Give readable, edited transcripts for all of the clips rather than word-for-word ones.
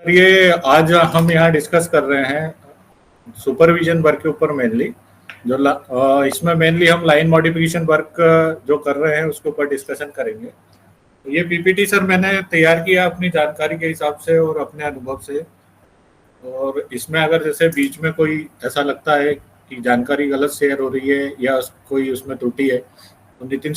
ये आज हम यहाँ डिस्कस कर रहे हैं सुपरविजन वर्क के ऊपर मेनली। इसमें मेनली हम लाइन मॉडिफिकेशन वर्क जो कर रहे हैं उसके ऊपर डिस्कशन करेंगे। ये पीपीटी सर मैंने तैयार किया अपनी जानकारी के हिसाब से और अपने अनुभव से, और इसमें अगर जैसे बीच में कोई ऐसा लगता है कि जानकारी गलत शेयर हो रही है या कोई उसमें त्रुटि है तो नितिन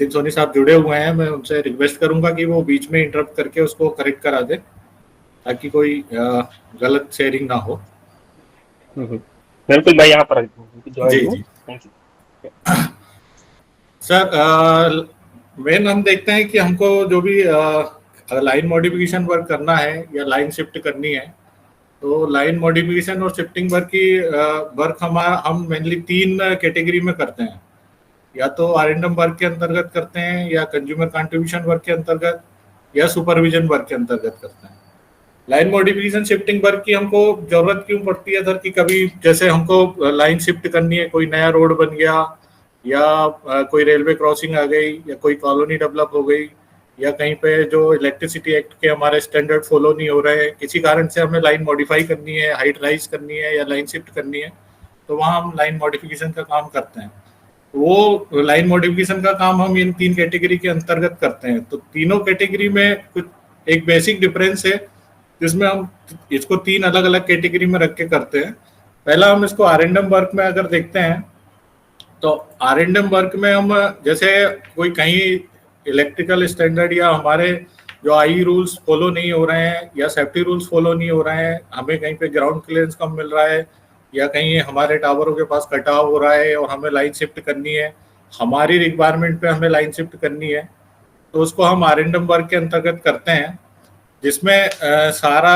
सोनी साहब जुड़े हुए हैं, मैं उनसे रिक्वेस्ट करूंगा कि वो बीच में इंटरप्ट करके उसको करेक्ट करा दे ताकि कोई गलत शेयरिंग ना हो। बिल्कुल भाई, यहाँ पर जी जी सर, मेन हम देखते हैं कि हमको जो भी लाइन मॉडिफिकेशन वर्क करना है या लाइन शिफ्ट करनी है, तो लाइन मॉडिफिकेशन और शिफ्टिंग वर्क हम मेनली 3 कैटेगरी में करते हैं। या तो आरएनडम वर्क के अंतर्गत करते हैं, या कंज्यूमर कंट्रीब्यूशन वर्क के अंतर्गत, या सुपरविजन वर्क के अंतर्गत करते हैं। लाइन मॉडिफिकेशन शिफ्टिंग वर्क की हमको जरूरत क्यों पड़ती है सर कि कभी जैसे हमको लाइन शिफ्ट करनी है, कोई नया रोड बन गया या कोई रेलवे क्रॉसिंग आ गई या कोई कॉलोनी डेवलप हो गई या कहीं पे जो इलेक्ट्रिसिटी एक्ट के हमारे स्टैंडर्ड फॉलो नहीं हो रहे हैं, किसी कारण से हमें लाइन मॉडिफाई करनी है, हाइट राइज करनी है या लाइन शिफ्ट करनी है, तो वहाँ हम लाइन मॉडिफिकेशन का काम करते हैं। वो लाइन मॉडिफिकेशन का काम हम इन 3 कैटेगरी के अंतर्गत करते हैं। तो तीनों कैटेगरी में कुछ एक बेसिक डिफरेंस है जिसमें हम इसको 3 अलग अलग कैटेगरी में रख के करते हैं। पहला हम इसको आरएनडम वर्क में अगर देखते हैं तो आरएनडम वर्क में हम जैसे कोई कहीं इलेक्ट्रिकल स्टैंडर्ड या हमारे जो आई रूल्स फॉलो नहीं हो रहे हैं या सेफ्टी रूल्स फॉलो नहीं हो रहे हैं, हमें कहीं पे ग्राउंड क्लियरेंस कम मिल रहा है या कहीं हमारे टावरों के पास कटाव हो रहा है और हमें लाइन शिफ्ट करनी है, हमारी रिक्वायरमेंट पे हमें लाइन शिफ्ट करनी है, तो उसको हम आरएनडम वर्क के अंतर्गत करते हैं। जिसमें सारा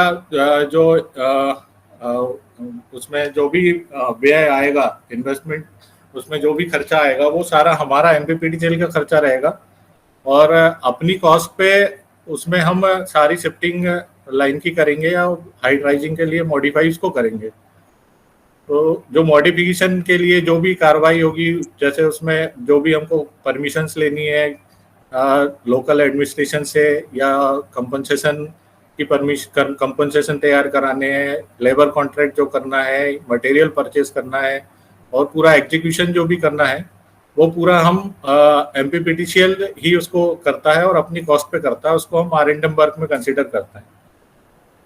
उसमें जो भी व्यय आएगा, इन्वेस्टमेंट, उसमें जो भी खर्चा आएगा वो सारा हमारा एमपीपीटीसीएल का खर्चा रहेगा और अपनी कॉस्ट पे उसमें हम सारी शिफ्टिंग लाइन की करेंगे या हाइट राइजिंग के लिए मॉडिफाई उसको करेंगे। तो जो मॉडिफिकेशन के लिए जो भी कार्रवाई होगी, जैसे उसमें जो भी हमको परमिशंस लेनी है लोकल एडमिनिस्ट्रेशन से या कंपनसेशन की कंपनसेशन तैयार कराने हैं, लेबर कॉन्ट्रैक्ट जो करना है, मटेरियल परचेज करना है और पूरा एग्जीक्यूशन जो भी करना है वो पूरा हम एमपीपीटीसीएल ही उसको करता है और अपनी कॉस्ट पे करता है, उसको हम आरएनडम वर्क में कंसीडर करते हैं।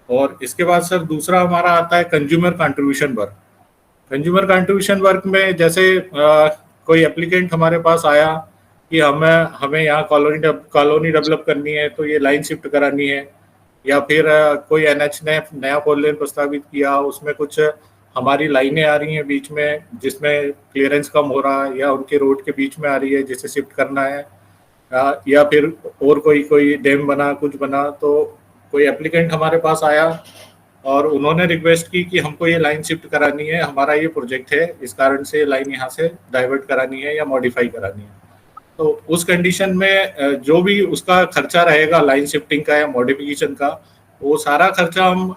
और इसके बाद सर दूसरा हमारा आता है consumer contribution work. Consumer contribution work में जैसे कोई एप्लीकेंट हमारे पास आया कि हमें यहाँ कॉलोनी डेवलप करनी है तो ये लाइन शिफ्ट करानी है, या फिर कोई एनएच ने नया 4 लेन प्रस्तावित किया, उसमें कुछ हमारी लाइनें आ रही हैं बीच में जिसमें क्लियरेंस कम हो रहा है या उनके रोड के बीच में आ रही है जिसे शिफ्ट करना है, या फिर और कोई डैम बना, कुछ बना, तो कोई एप्लीकेंट हमारे पास आया और उन्होंने रिक्वेस्ट की कि हमको ये लाइन शिफ्ट करानी है, हमारा ये प्रोजेक्ट है, इस कारण से लाइन यहाँ से डाइवर्ट करानी है या मॉडिफाई करानी है। तो उस कंडीशन में जो भी उसका खर्चा रहेगा लाइन शिफ्टिंग का या मॉडिफिकेशन का, वो सारा खर्चा हम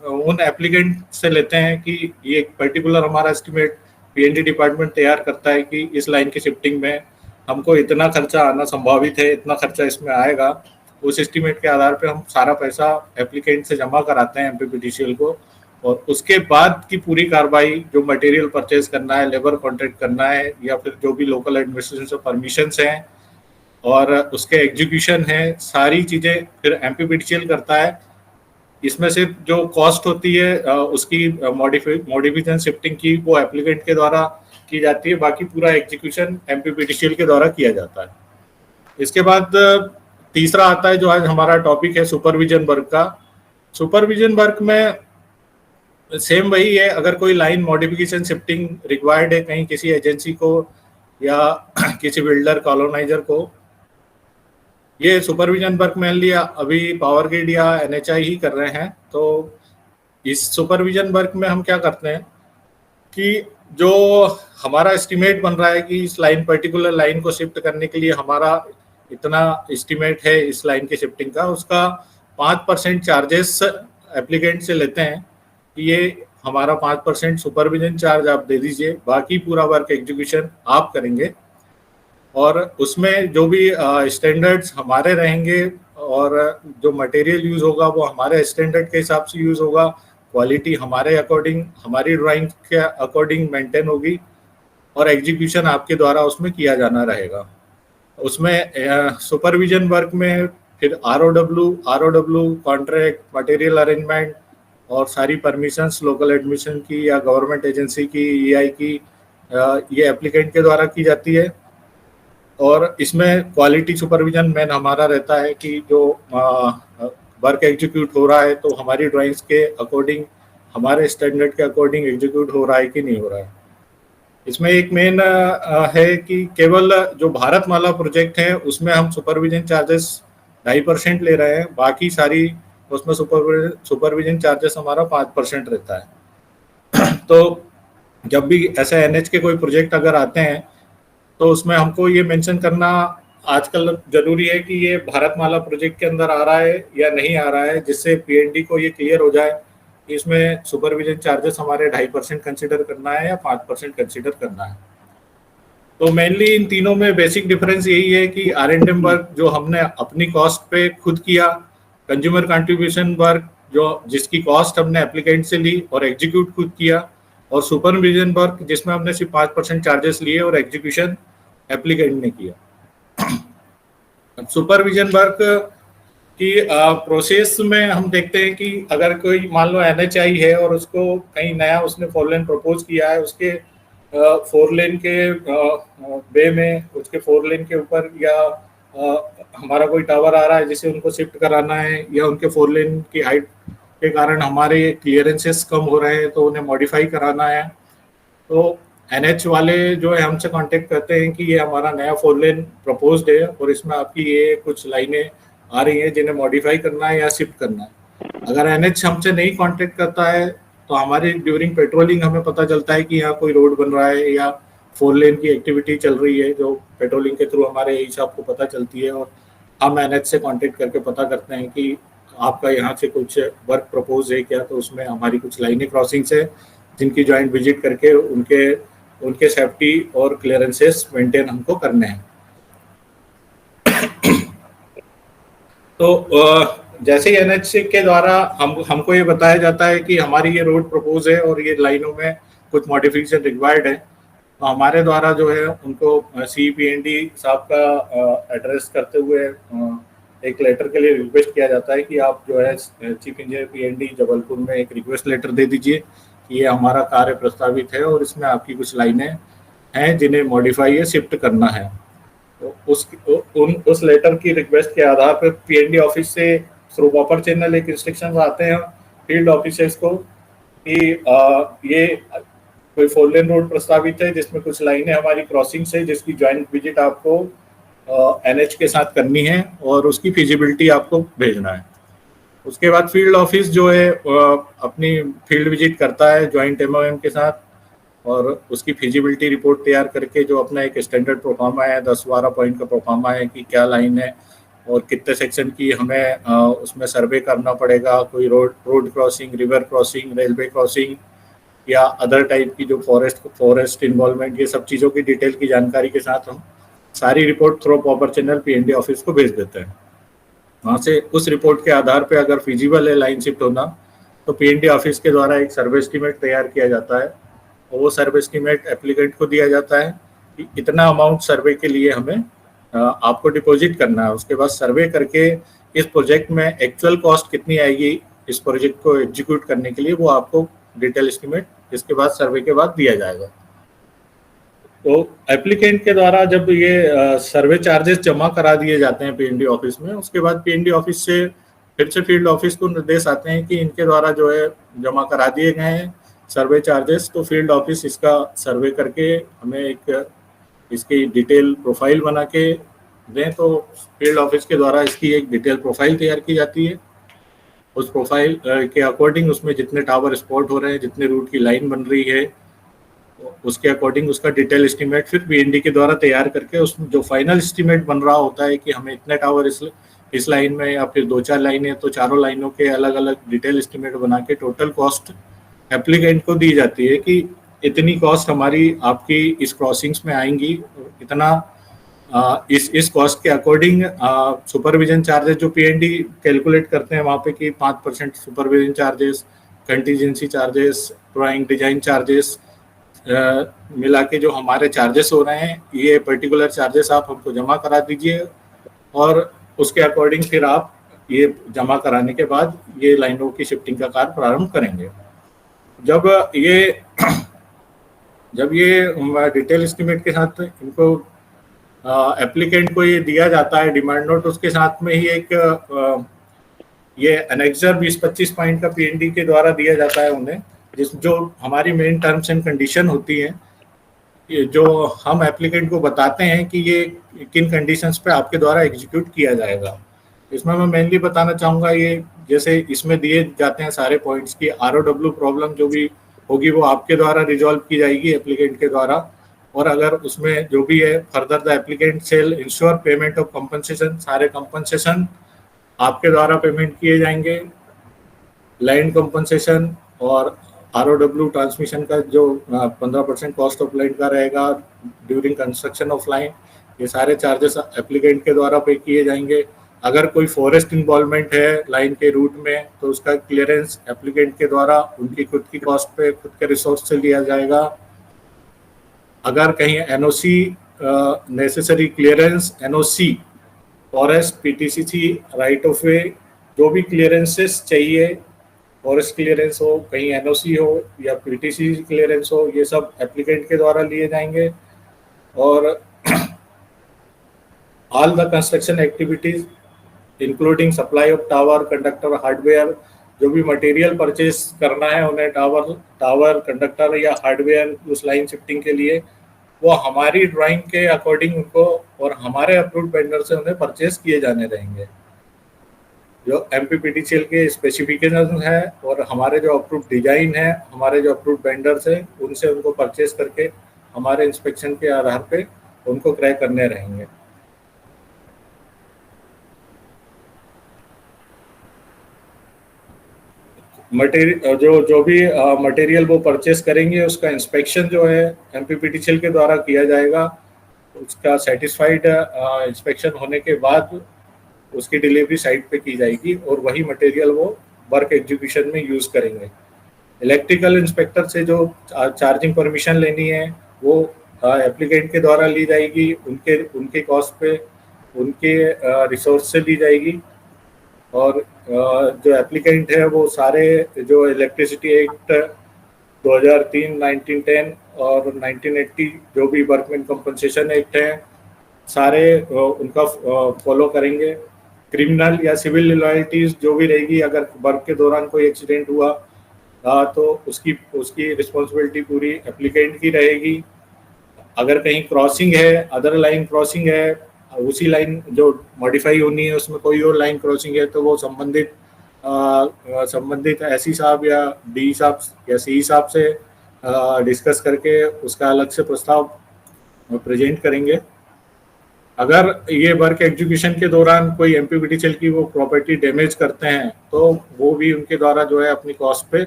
उन एप्लीकेंट से लेते हैं कि ये एक पर्टिकुलर हमारा एस्टिमेट पीएनडी डिपार्टमेंट तैयार करता है कि इस लाइन की शिफ्टिंग में हमको इतना खर्चा आना संभावित है, इतना खर्चा इसमें आएगा। उस एस्टिमेट के आधार पे हम सारा पैसा एप्लीकेंट से जमा कराते हैं एमपीपीटीसीएल को, और उसके बाद की पूरी कार्रवाई जो मटेरियल परचेज करना है, लेबर कॉन्ट्रैक्ट करना है, या फिर जो भी लोकल एडमिनिस्ट्रेशन से परमिशंस हैं और उसके एग्जीक्यूशन है, सारी चीज़ें फिर एमपीपीटीसीएल करता है। इसमें से जो कॉस्ट होती है उसकी मॉडिफिकेशन शिफ्टिंग की वो एप्लीकेंट के द्वारा की जाती है, बाकी पूरा एग्जीक्यूशन एमपीपीटीसीएल के द्वारा किया जाता है। इसके बाद तीसरा आता है जो आज हमारा टॉपिक है सुपरविजन वर्क का। सुपरविजन वर्क में सेम वही है, अगर कोई लाइन मॉडिफिकेशन शिफ्टिंग रिक्वायर्ड है कहीं किसी एजेंसी को या किसी बिल्डर कॉलोनाइजर को, ये सुपरविजन वर्क मेनली अभी पावर ग्रिड या एनएचआई ही कर रहे हैं। तो इस सुपरविजन वर्क में हम क्या करते हैं कि जो हमारा एस्टिमेट बन रहा है कि इस पर्टिकुलर लाइन को शिफ्ट करने के लिए हमारा इतना एस्टिमेट है इस लाइन की शिफ्टिंग का, उसका 5% चार्जेस एप्लीकेंट से लेते हैं कि ये हमारा 5% सुपरविजन चार्ज आप दे दीजिए, बाकी पूरा वर्क एग्जीक्यूशन आप करेंगे। और उसमें जो भी स्टैंडर्ड्स हमारे रहेंगे और जो मटेरियल यूज़ होगा वो हमारे स्टैंडर्ड के हिसाब से यूज़ होगा, क्वालिटी हमारे अकॉर्डिंग, हमारी ड्राइंग के अकॉर्डिंग मेंटेन होगी, और एग्जीक्यूशन आपके द्वारा उसमें किया जाना रहेगा। उसमें सुपरविजन वर्क में फिर आरओडब्ल्यू कॉन्ट्रैक्ट, मटेरियल अरेंजमेंट और सारी परमिशंस लोकल एडमिशन की या गवर्नमेंट एजेंसी की, ईआई की, ये एप्लीकेंट के द्वारा की जाती है। और इसमें क्वालिटी सुपरविजन मेन हमारा रहता है कि जो वर्क एग्जीक्यूट हो रहा है तो हमारी ड्राइंग्स के अकॉर्डिंग, हमारे स्टैंडर्ड के अकॉर्डिंग एग्जीक्यूट हो रहा है कि नहीं हो रहा है। इसमें एक मेन है कि केवल जो भारतमाला प्रोजेक्ट है उसमें हम सुपरविजन चार्जेस 2.5% ले रहे हैं, बाकी सारी उसमें सुपरविजन चार्जेस हमारा 5% रहता है। तो जब भी ऐसे एनएच के कोई प्रोजेक्ट अगर आते हैं तो उसमें हमको ये मेंशन करना आजकल जरूरी है कि ये भारतमाला प्रोजेक्ट के अंदर आ रहा है या नहीं आ रहा है, जिससे पीएनडी को ये क्लियर हो जाए कि इसमें सुपरविजन चार्जेस हमारे 2.5% कंसिडर करना है या 5% कंसिडर करना है। तो मेनली इन तीनों में बेसिक डिफरेंस यही है कि R&M वर्क जो हमने अपनी कॉस्ट पे खुद किया, कंज्यूमर कंट्रीब्यूशन वर्क जो जिसकी कॉस्ट हमने एप्लीकेंट से ली और एग्जीक्यूट खुद किया, और सुपरविजन वर्क जिसमें हमने सिर्फ 5% चार्जेस लिए और एग्जीक्यूशन एप्लीकेंट ने किया। सुपरविजन वर्क की प्रोसेस में हम देखते हैं कि अगर कोई मान लो NHI है और उसको कहीं नया उसने 4 लेन प्रपोज किया है, उसके 4 लेन के बे में उसके 4 लेन के ऊपर या हमारा कोई टावर आ रहा है जिसे उनको शिफ्ट कराना है, या उनके 4 लेन की हाइट के कारण हमारे क्लियरेंसेस कम हो रहे हैं तो उन्हें मॉडिफाई कराना है, तो NH वाले जो है हमसे कांटेक्ट करते हैं कि ये हमारा नया 4 लेन प्रपोज्ड है और इसमें आपकी ये कुछ लाइनें आ रही हैं जिन्हें मॉडिफाई करना है या शिफ्ट करना है। अगर NH हमसे नहीं कांटेक्ट करता है तो हमारे ड्यूरिंग पेट्रोलिंग हमें पता चलता है कि यहाँ कोई रोड बन रहा है या 4 लेन की एक्टिविटी चल रही है, जो पेट्रोलिंग के थ्रू हमारे एई साहब को पता चलती है, और हम NH से कांटेक्ट करके पता करते हैं कि आपका यहाँ से कुछ वर्क प्रपोज है क्या, तो उसमें हमारी कुछ लाइनें क्रॉसिंग्स है जिनकी ज्वाइंट विजिट करके उनके सेफ्टी और क्लियरेंसेस मेंटेन हमको करने हैं। तो जैसे ही NH के द्वारा हमको ये बताया जाता है कि हमारी ये रोड प्रपोज है और ये लाइनों में कुछ मॉडिफिकेशन रिक्वायर्ड है, तो हमारे द्वारा जो है उनको CPND साहब का एड्रेस करते हुए एक लेटर के लिए रिक्वेस्ट किया जाता है कि आप जो है चीफ इंजीनियर PND जबलपुर में एक रिक्वेस्ट लेटर दे दीजिए कि ये हमारा कार्य प्रस्तावित है और इसमें आपकी कुछ लाइनें हैं जिन्हें मॉडिफाई या शिफ्ट करना है। तो उस लेटर की रिक्वेस्ट के आधार पर PND ऑफिस से थ्रू प्रॉपर चैनल एक इंस्ट्रक्शन आते हैं फील्ड ऑफिसर्स को कि ये कोई 4 लेन रोड प्रस्तावित है जिसमें कुछ लाइनें हमारी क्रॉसिंग से, जिसकी ज्वाइंट विजिट आपको NH के साथ करनी है और उसकी फिजिबिलिटी आपको भेजना है। उसके बाद फील्ड ऑफिस जो है अपनी फील्ड विजिट करता है ज्वाइंट MOM के साथ और उसकी फिजिबिलिटी रिपोर्ट तैयार करके जो अपना एक स्टैंडर्ड प्रोफार्मा है 10-12 पॉइंट का प्रोफार्मा है कि क्या लाइन है और कितने सेक्शन की हमें उसमें सर्वे करना पड़ेगा, कोई road crossing, river crossing, railway crossing या अदर टाइप की जो फॉरेस्ट इन्वॉल्वमेंट, ये सब चीज़ों की डिटेल की जानकारी के साथ हम सारी report through proper channel PND office को भेज देते हैं। वहाँ से उस रिपोर्ट के आधार पे अगर फिजिबल है लाइन शिफ्ट होना तो PND ऑफिस के द्वारा एक सर्वे एस्टीमेट तैयार किया जाता है और वो सर्वे एस्टीमेट एप्लीकेंट को दिया जाता है कि इतना अमाउंट सर्वे के लिए हमें आपको डिपॉजिट करना है। उसके बाद सर्वे करके इस प्रोजेक्ट में एक्चुअल कॉस्ट कितनी आएगी इस प्रोजेक्ट को एग्जीक्यूट करने के लिए, वो आपको डिटेल एस्टीमेट इसके बाद सर्वे के बाद दिया जाएगा। तो एप्लीकेंट के द्वारा जब ये सर्वे चार्जेस जमा करा दिए जाते हैं PND ऑफिस में, उसके बाद PND ऑफिस से फिर से फील्ड ऑफिस को निर्देश आते हैं कि इनके द्वारा जो है जमा करा दिए गए हैं सर्वे चार्जेस, तो फील्ड ऑफिस इसका सर्वे करके हमें एक इसकी डिटेल प्रोफाइल बना के दें। तो फील्ड ऑफिस के द्वारा इसकी एक डिटेल प्रोफाइल तैयार की जाती है। उस प्रोफाइल के अकॉर्डिंग उसमें जितने टावर स्पॉट हो रहे हैं, जितने रूट की लाइन बन रही है, उसके अकॉर्डिंग उसका डिटेल एस्टीमेट फिर PND के द्वारा तैयार करके उसमें जो फाइनल एस्टीमेट बन रहा होता है कि हमें इतने टावर इस लाइन में या फिर 2-4 लाइनें तो चारों लाइनों के अलग अलग डिटेल एस्टीमेट बना के टोटल कॉस्ट एप्लीकेंट को दी जाती है कि इतनी कॉस्ट हमारी आपकी इस क्रॉसिंग्स में आएंगी, इतना इस कॉस्ट के अकॉर्डिंग सुपरविजन चार्जेस जो पीएनडी कैलकुलेट करते हैं वहाँ पे कि 5% supervision charges, contingency charges, drawing design charges मिला के जो हमारे चार्जेस हो रहे हैं, ये पर्टिकुलर चार्जेस आप हमको जमा करा दीजिए और उसके अकॉर्डिंग फिर आप ये जमा कराने के बाद ये लाइनों की शिफ्टिंग का कार्य प्रारंभ करेंगे। जब ये डिटेल एस्टिमेट के साथ इनको एप्लीकेंट को ये दिया जाता है डिमांड नोट, उसके साथ में ही एक ये एनेक्सर 20-25 पॉइंट का पीएनडी के द्वारा दिया जाता है उन्हें, जो हमारी मेन टर्म्स एंड कंडीशन होती हैं, जो हम एप्लीकेंट को बताते हैं कि ये किन कंडीशंस पे आपके द्वारा एग्जीक्यूट किया जाएगा। इसमें मैं मेनली बताना चाहूँगा, ये जैसे इसमें दिए जाते हैं सारे पॉइंट्स की ROW प्रॉब्लम जो भी होगी वो आपके द्वारा रिजॉल्व की जाएगी एप्लीकेंट के द्वारा, और अगर उसमें जो भी है further the applicant shall ensure payment of compensation, सारे कंपनसेशन आपके द्वारा पेमेंट किए जाएंगे। लैंड कंपनसेशन और ROW ट्रांसमिशन का जो 15% कॉस्ट ऑफ लैंड का रहेगा ड्यूरिंग कंस्ट्रक्शन ऑफ लाइन, ये सारे चार्जेस एप्लीकेंट के द्वारा पे किए जाएंगे। अगर कोई फॉरेस्ट इन्वॉल्वमेंट है लाइन के रूट में तो उसका क्लियरेंस एप्लीकेंट के द्वारा उनकी खुद की कॉस्ट पे, खुद के रिसोर्स से लिया जाएगा। अगर कहीं NOC necessary clearance, NOC forest, PTCC, right of वे, जो भी क्लियरेंसेस चाहिए, फॉरेस्ट क्लियरेंस हो, कहीं NOC हो या PTCC क्लियरेंस हो, ये सब एप्लीकेंट के द्वारा लिए जाएंगे। और all the construction activities including supply of tower, conductor, hardware, जो भी मटेरियल परचेज करना है उन्हें टावर, कंडक्टर या हार्डवेयर उस लाइन शिफ्टिंग के लिए, वो हमारी ड्राइंग के अकॉर्डिंग उनको और हमारे अप्रूव्ड वेंडर से उन्हें परचेज किए जाने रहेंगे। जो MPPTCL के स्पेसिफिकेशन है और हमारे जो अप्रूव्ड डिजाइन है, हमारे जो अप्रूव्ड वेंडर्स हैं, उनसे उनको परचेज करके हमारे इंस्पेक्शन के आधार पे उनको क्रय करने रहेंगे। मटेरियल जो भी मटेरियल वो परचेस करेंगे उसका इंस्पेक्शन जो है MPPTCL के द्वारा किया जाएगा। उसका सेटिस्फाइड इंस्पेक्शन होने के बाद उसकी डिलीवरी साइट पे की जाएगी और वही मटेरियल वो वर्क एग्जीक्यूशन में यूज़ करेंगे। इलेक्ट्रिकल इंस्पेक्टर से जो चार्जिंग परमिशन लेनी है वो एप्लीकेंट के द्वारा ली जाएगी, उनके कॉस्ट पे, उनके रिसोर्स से ली जाएगी। और जो एप्लीकेंट है वो सारे जो इलेक्ट्रिसिटी एक्ट 2003, 1910 और 1980 जो भी वर्कमैन कंपनसेशन एक्ट है सारे उनका फॉलो करेंगे। क्रिमिनल या सिविल लॉयल्टीज जो भी रहेगी, अगर वर्क के दौरान कोई एक्सीडेंट हुआ तो उसकी रिस्पॉन्सिबिलिटी पूरी एप्लीकेंट की रहेगी। अगर कहीं क्रॉसिंग है, अदर लाइन क्रॉसिंग है, उसी लाइन जो मॉडिफाई होनी है उसमें कोई और लाइन क्रॉसिंग है तो वो संबंधित SE साहब या DE साहब या CE साहब से डिस्कस करके उसका अलग से प्रस्ताव प्रेजेंट करेंगे। अगर ये वर्क एग्जीक्यूशन के दौरान कोई MPPTCL की वो प्रॉपर्टी डैमेज करते हैं तो वो भी उनके द्वारा जो है अपनी कॉस्ट पे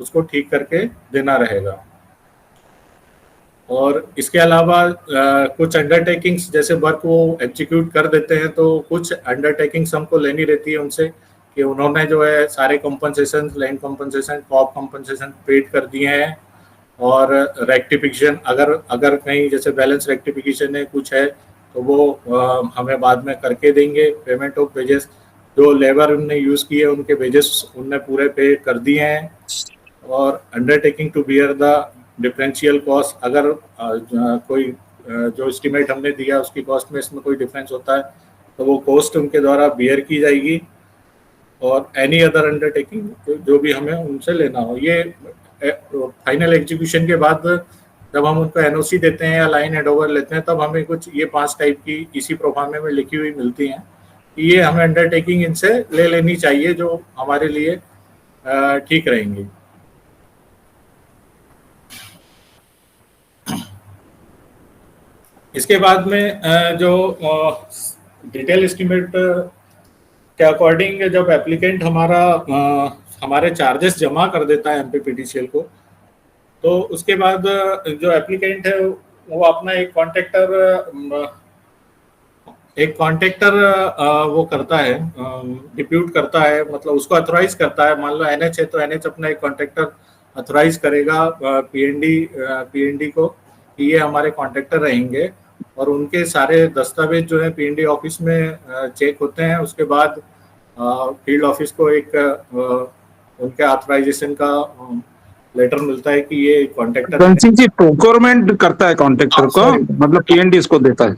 उसको ठीक करके देना रहेगा। और इसके अलावा कुछ अंडरटेकिंग्स, जैसे वर्क वो एग्जीक्यूट कर देते हैं तो कुछ अंडरटेकिंग्स हमको लेनी रहती है उनसे कि उन्होंने जो है सारे compensation, land compensation, crop compensation paid कर दिए हैं। और रेक्टिफिकेशन, अगर कहीं जैसे बैलेंस रेक्टिफिकेशन है कुछ है तो वो हमें बाद में करके देंगे। पेमेंट ऑफ वेजेस, जो लेबर उनने यूज़ किए उनके वेजेस उनने पूरे पे कर दिए हैं। और undertaking to bear the differential cost, अगर कोई जो एस्टिमेट हमने दिया उसकी कॉस्ट में इसमें कोई डिफरेंस होता है तो वो कॉस्ट उनके द्वारा बियर की जाएगी। और एनी अदर अंडरटेकिंग जो भी हमें उनसे लेना हो। ये फाइनल एग्जीक्यूशन के बाद जब हम उनको NOC देते हैं या लाइन हैंडओवर लेते हैं तब हमें कुछ ये 5 टाइप की इसी प्रोफार्मे में लिखी हुई मिलती हैं कि ये हमें अंडरटेकिंग इनसे ले लेनी चाहिए जो हमारे लिए ठीक रहेंगी। इसके बाद में जो डिटेल एस्टिमेट के अकॉर्डिंग जब एप्लीकेंट हमारे चार्जेस जमा कर देता है MPPTCL को, तो उसके बाद जो एप्लीकेंट है वो अपना एक कॉन्ट्रैक्टर एक कॉन्ट्रैक्टर वो करता है, डिप्यूट करता है, मतलब उसको अथोराइज करता है। मान लो एनएच है तो एनएच अपना एक कॉन्ट्रैक्टर अथोराइज करेगा पीएनडी को कि ये हमारे कॉन्ट्रैक्टर रहेंगे, और उनके सारे दस्तावेज जो है पीएनडी ऑफिस में चेक होते हैं। उसके बाद फील्ड ऑफिस को एक उनके ऑथराइजेशन का लेटर मिलता है कि ये कॉन्ट्रैक्टर प्रोक्योरमेंट करता है कॉन्ट्रैक्टर को, मतलब पीएनडी इसको देता है।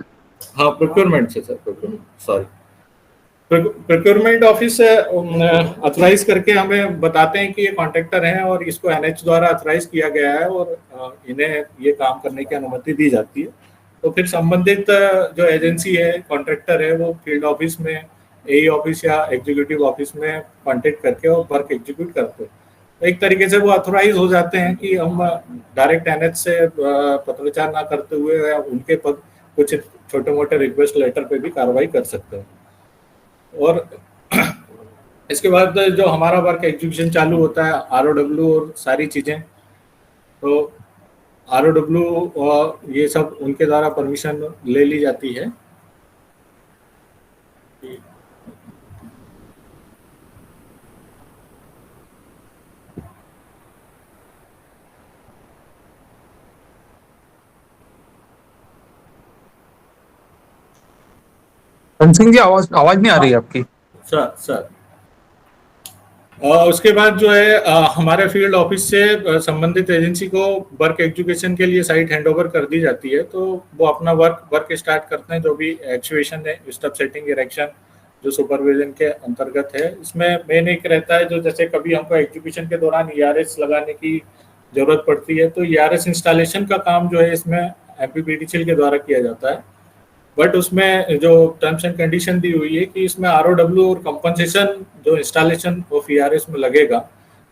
हाँ, प्रोक्योरमेंट से सर, प्रोक्योरमेंट ऑफिस से अथराइज करके हमें बताते हैं कि ये कॉन्ट्रैक्टर हैं और इसको एनएच द्वारा अथराइज किया गया है और इन्हें ये काम करने की अनुमति दी जाती है। तो फिर संबंधित जो एजेंसी है, कॉन्ट्रैक्टर है, वो फील्ड ऑफिस में, एई ऑफिस या एग्जीक्यूटिव ऑफिस में कॉन्टेक्ट करके और वर्क एग्जीक्यूट करते हैं। तो एक तरीके से वो अथोराइज हो जाते हैं कि हम डायरेक्ट एनएच से पत्राचार ना करते हुए उनके पद कुछ छोटे मोटे रिक्वेस्ट लेटर पे भी कार्रवाई कर सकते हैं। और इसके बाद जो हमारा वर्क एग्जीक्यूशन चालू होता है, आरओडब्ल्यू और सारी चीज़ें, तो आरओडब्ल्यू ये सब उनके द्वारा परमिशन ले ली जाती है। सिंह जी, आवाज नहीं आ रही है आपकी। सर उसके बाद जो है हमारे फील्ड ऑफिस से संबंधित एजेंसी को वर्क एजुकेशन के लिए साइट हैंडओवर कर दी जाती है। तो वो अपना वर्क स्टार्ट करते हैं। जो भी एक्चुएशन है, स्टब सेटिंग, इरेक्शन, जो सुपरविजन के अंतर्गत है, इसमें मेन एक रहता है जो जैसे कभी हमको एग्जीक्यूशन के दौरान ईआरएस लगाने की जरूरत पड़ती है, तो ईआरएस इंस्टॉलेशन का काम जो है इसमें एमपीपीटीसीएल के द्वारा किया जाता है। बट उसमें जो टर्म्स एंड कंडीशन दी हुई है कि इसमें आरओडब्ल्यू और कंपनसेशन जो इंस्टॉलेशन ऑफ ईआरएस में लगेगा,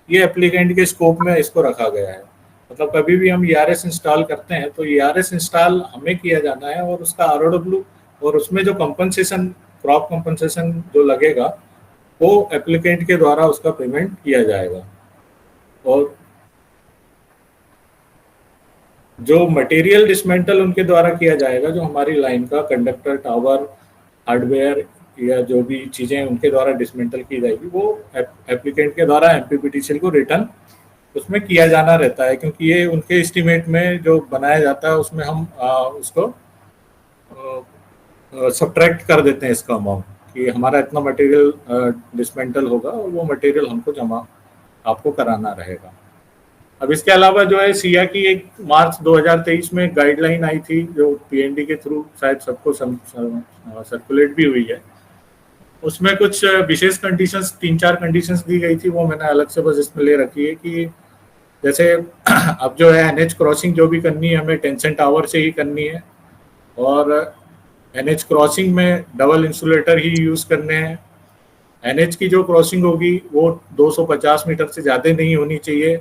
ये एप्लीकेंट के स्कोप में इसको रखा गया है। मतलब कभी भी हम ईआरएस इंस्टॉल करते हैं तो ईआरएस इंस्टॉल हमें किया जाना है और उसका आरओडब्ल्यू और उसमें जो कंपनसेशन, क्रॉप कंपनसेशन जो लगेगा, वो एप्लीकेंट के द्वारा उसका पेमेंट किया जाएगा। और जो मटेरियल डिसमेंटल उनके द्वारा किया जाएगा, जो हमारी लाइन का कंडक्टर, टावर, हार्डवेयर या जो भी चीज़ें उनके द्वारा डिसमेंटल की जाएगी, वो एप्लीकेंट के द्वारा एमपीपीटीसीएल को रिटर्न उसमें किया जाना रहता है। क्योंकि ये उनके एस्टीमेट में जो बनाया जाता है उसमें हम उसको सब्ट्रैक्ट कर देते हैं इसका अमाउंट, कि हमारा इतना मटेरियल डिसमेंटल होगा और वो मटेरियल हमको जमा आपको कराना रहेगा। अब इसके अलावा जो है सिया की एक मार्च 2023 में गाइडलाइन आई थी, जो पीएनडी के थ्रू शायद सबको सर्कुलेट भी हुई है। उसमें कुछ विशेष कंडीशंस, 3-4 कंडीशंस दी गई थी, वो मैंने अलग से बस इसमें ले रखी है कि जैसे अब जो है एनएच क्रॉसिंग जो भी करनी है हमें टेंशन टावर से ही करनी है, और एनएच क्रॉसिंग में डबल इंसुलेटर ही यूज़ करने हैं। एनएच की जो क्रॉसिंग होगी वो 250 मीटर से ज़्यादा नहीं होनी चाहिए,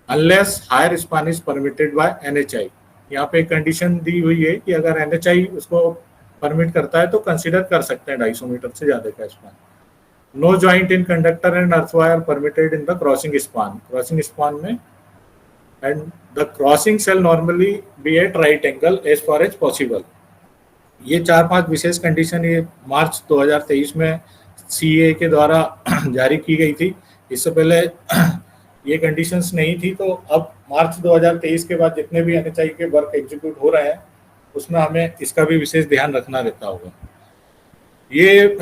unless higher span is permitted by NHAI. यहाँ पे एक कंडीशन दी हुई है कि अगर एनएचआई उसको परमिट करता है तो कंसीडर कर सकते हैं 250 मीटर से ज़्यादा का span. No joint in conductor and earth wire permitted in the crossing span में, and the crossing shall normally be at right angle as far as possible. ये 4-5 विशेष कंडीशन ये मार्च 2023 में सीए के द्वारा जारी की गई थी। इससे पहले ये कंडीशंस नहीं थी। तो अब मार्च 2023 के बाद जितने भी एनएचआई के वर्क एग्जीक्यूट हो रहे हैं उसमें हमें इसका भी विशेष ध्यान रखना रहता होगा। ये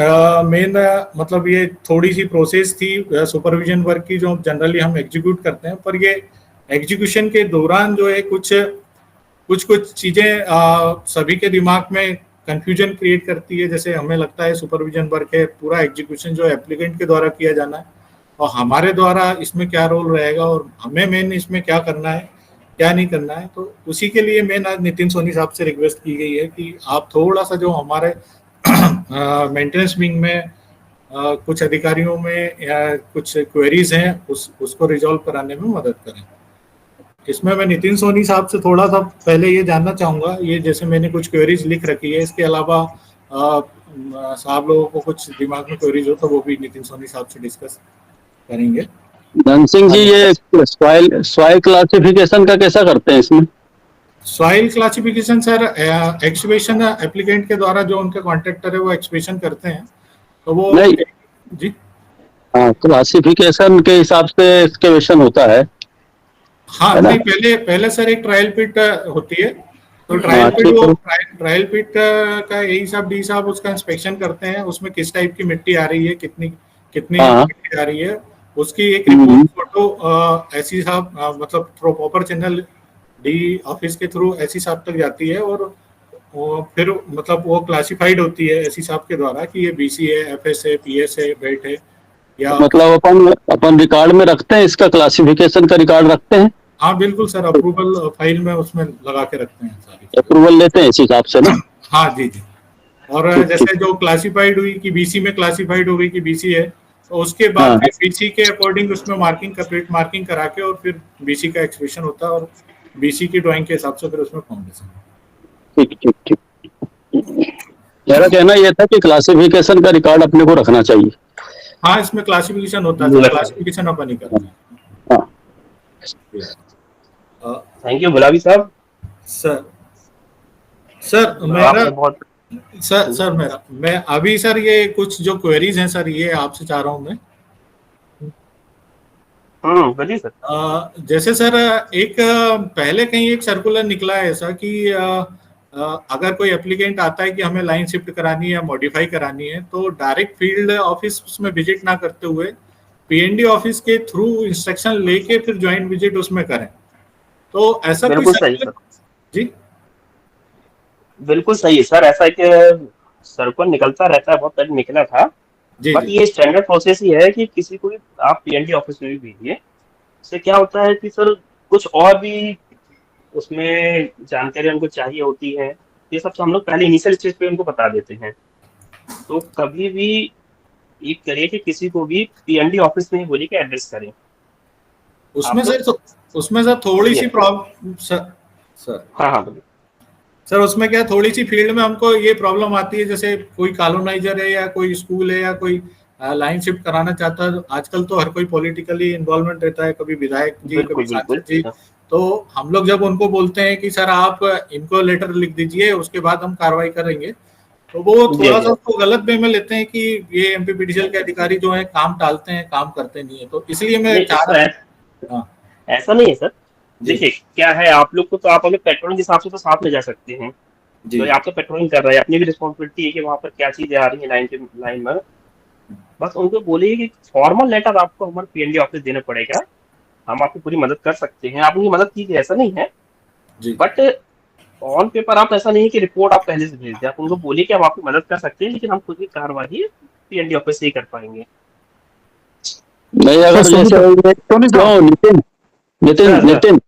मेन मतलब ये थोड़ी सी प्रोसेस थी सुपरविजन वर्क की जो जनरली हम एग्जीक्यूट करते हैं, पर ये एग्जीक्यूशन के दौरान जो है कुछ चीज़ें सभी के दिमाग में कंफ्यूजन क्रिएट करती है। जैसे हमें लगता है सुपरविजन वर्क है, पूरा एग्जीक्यूशन जो एप्लीकेंट के द्वारा किया जाना है और हमारे द्वारा इसमें क्या रोल रहेगा और हमें मेन इसमें क्या करना है, क्या नहीं करना है। तो उसी के लिए मेन आज नितिन सोनी साहब से रिक्वेस्ट की गई है कि आप थोड़ा सा जो हमारे मेंटेनेंस विंग में कुछ अधिकारियों में या कुछ क्वेरीज हैं उसको रिजॉल्व कराने में मदद करें। इसमें मैं नितिन सोनी साहब से थोड़ा सा पहले ये जानना चाहूँगा, ये जैसे मैंने कुछ क्वेरीज लिख रखी है, इसके अलावा साहब लोगों को कुछ दिमाग में क्वेरीज हो तो वो भी नितिन सोनी साहब से डिस्कस करेंगे। धन सिंह जी, ये सॉइल क्लासिफिकेशन का कैसा करते हैं इसमें? Soil classification sir excavation applicant के द्वारा जो उनके कॉन्ट्रैक्टर है वो एक्सकवेशन करते हैं, तो वो नहीं, जी हाँ, क्लासिफिकेशन के हिसाब से एक्सकेवेशन होता है हाँ ना? नहीं, पहले पहले सर एक ट्रायल पिट होती है, तो ट्रायल हाँ, पिट ठीक वो है। ट्रायल पिट का एई साहब डी साहब उसका इंस्पेक्शन करते हैं, उसमें किस टाइप की मिट्टी आ रही है, कितनी कितनी हाँ, मिट्टी आ रही है, उसकी एक रिपोर्ट फोटो एसी साहब मतलब through proper channel D office के थ्रू एसी साहब तक जाती है, और वो फिर मतलब वो क्लासिफाइड होती है एसी साहब के द्वारा कि ये बीसी है, एफएस है, पीएस है, बेट है, या मतलब अपन अपन रिकॉर्ड में रखते हैं, इसका क्लासिफिकेशन का रिकॉर्ड रखते हैं, हाँ बिल्कुल सर, अप्रूवल फाइल में उसमें लगा के रखते हैं सारी चीजें। अप्रूवल लेते हैं इस हिसाब से ना? हाँ जी जी। और ठीक ठीक। जैसे जो क्लासिफाइड हुई कि बीसी में क्लासिफाइड हो गई कि बीसी है, तो उसके बाद हाँ, फिर बीसी के अकॉर्डिंग उसमें मार्किंग कंप्लीट मार्किंग करा के, और फिर बीसी का एक्सप्रेशन होता है, और बीसी की ड्राइंग के हिसाब से फिर उसमें फाउंडेशन। ठीक ठीक ठीक। मेरा कहना यह था कि क्लासिफिकेशन का रिकॉर्ड अपने को रखना चाहिए। हाँ इसमें क्लासिफिकेशन होता है सर, क्लासिफिकेशन अपन ही करते हैं। हाँ, थैंक यू गुलाबी साहब। सर सर मेरा आपने बहुत सर मेरा मैं अभी सर ये कुछ जो क्वेरीज हैं सर, ये आपसे चाह रहा हूँ मैं। बोलिए सर। जैसे सर एक पहले कहीं एक सर्कुलर निकला है ऐसा कि अगर कोई एप्लीकेंट आता है कि हमें लाइन शिफ्ट करानी है या मॉडिफाई करानी है, तो डायरेक्ट फील्ड ऑफिस में विजिट ना करते हुए पीएनडी ऑफिस के थ्रू इंस्ट्रक्शन लेके फिर ज्वाइंट विजिट उसमें करें, तो ऐसा कोई बिल्कुल सही सर्कुलर? सर, जी बिल्कुल सही है सर। ऐसा एक सर्कुलर निकलता रहता है, बहुत पहले निकला था, जी बट जी ये स्टैंडर्ड प्रोसेस ही है कि किसी को भी आप पीएनडी ऑफिस में भी भेजिए। इससे क्या होता है कि सर कुछ और भी उसमें जानकारी उनको चाहिए होती है, ये सब तो हम लोग पहले इनिशियल स्टेज पे उनको बता देते हैं। तो कभी भी ये करिए कि किसी को भी पीएनडी ऑफिस में ही बोलिए कि एड्रेस करें। उसमें आप सर लोग उसमें सर थोड़ी सी जी प्रॉब्लम सर हाँ हाँ बोलिए। सर उसमें क्या थोड़ी सी फील्ड में हमको ये प्रॉब्लम आती है, जैसे कोई कॉलोनाइजर है या कोई स्कूल है या कोई लाइन शिफ्ट कराना चाहता है, आजकल तो हर कोई पॉलिटिकली इन्वॉल्वमेंट रहता है, कभी विधायक जी, कभी बिल्कुल सांसद बिल्कुल जी, तो हम लोग जब उनको बोलते हैं कि सर आप इनको लेटर लिख दीजिए उसके बाद हम कार्रवाई करेंगे, तो वो जी थोड़ा जी। सा उसको गलत वे में लेते हैं कि ये एमपीपीडीसीएल के अधिकारी जो है काम टालते हैं, काम करते नहीं है, तो इसलिए मैं नहीं चाह सर, रहा था। हाँ ऐसा नहीं है सर। जी देखिए क्या है, आप लोग को तो आप अपने पेट्रोलिंग के हिसाब से तो साथ में जा सकते हैं। जी तो आप तो पेट्रोलिंग कर रहे हैं, अपनी भी रिस्पॉन्सिबिलिटी है कि वहाँ पर क्या चीजें आ रही है लाइन में। बस उनको बोलिए कि फॉर्मल लेटर आपको हमारे पीएनडी ऑफिस देना पड़ेगा, हम आपकी पूरी मदद कर सकते हैं, आप उनकी मदद कीजिए, ऐसा नहीं है। जी बट ऑन पेपर आप ऐसा नहीं है कि रिपोर्ट आप पहले से भेज दें, आप उनको बोलिए कि हम आपकी मदद कर सकते हैं, लेकिन हम खुद की कार्रवाई पीएनडी ऑफिस से ही कर पाएंगे। नहीं, अगर सर जैसे सोनी क्यों साहब, Nitin Nitin sir sir Nitin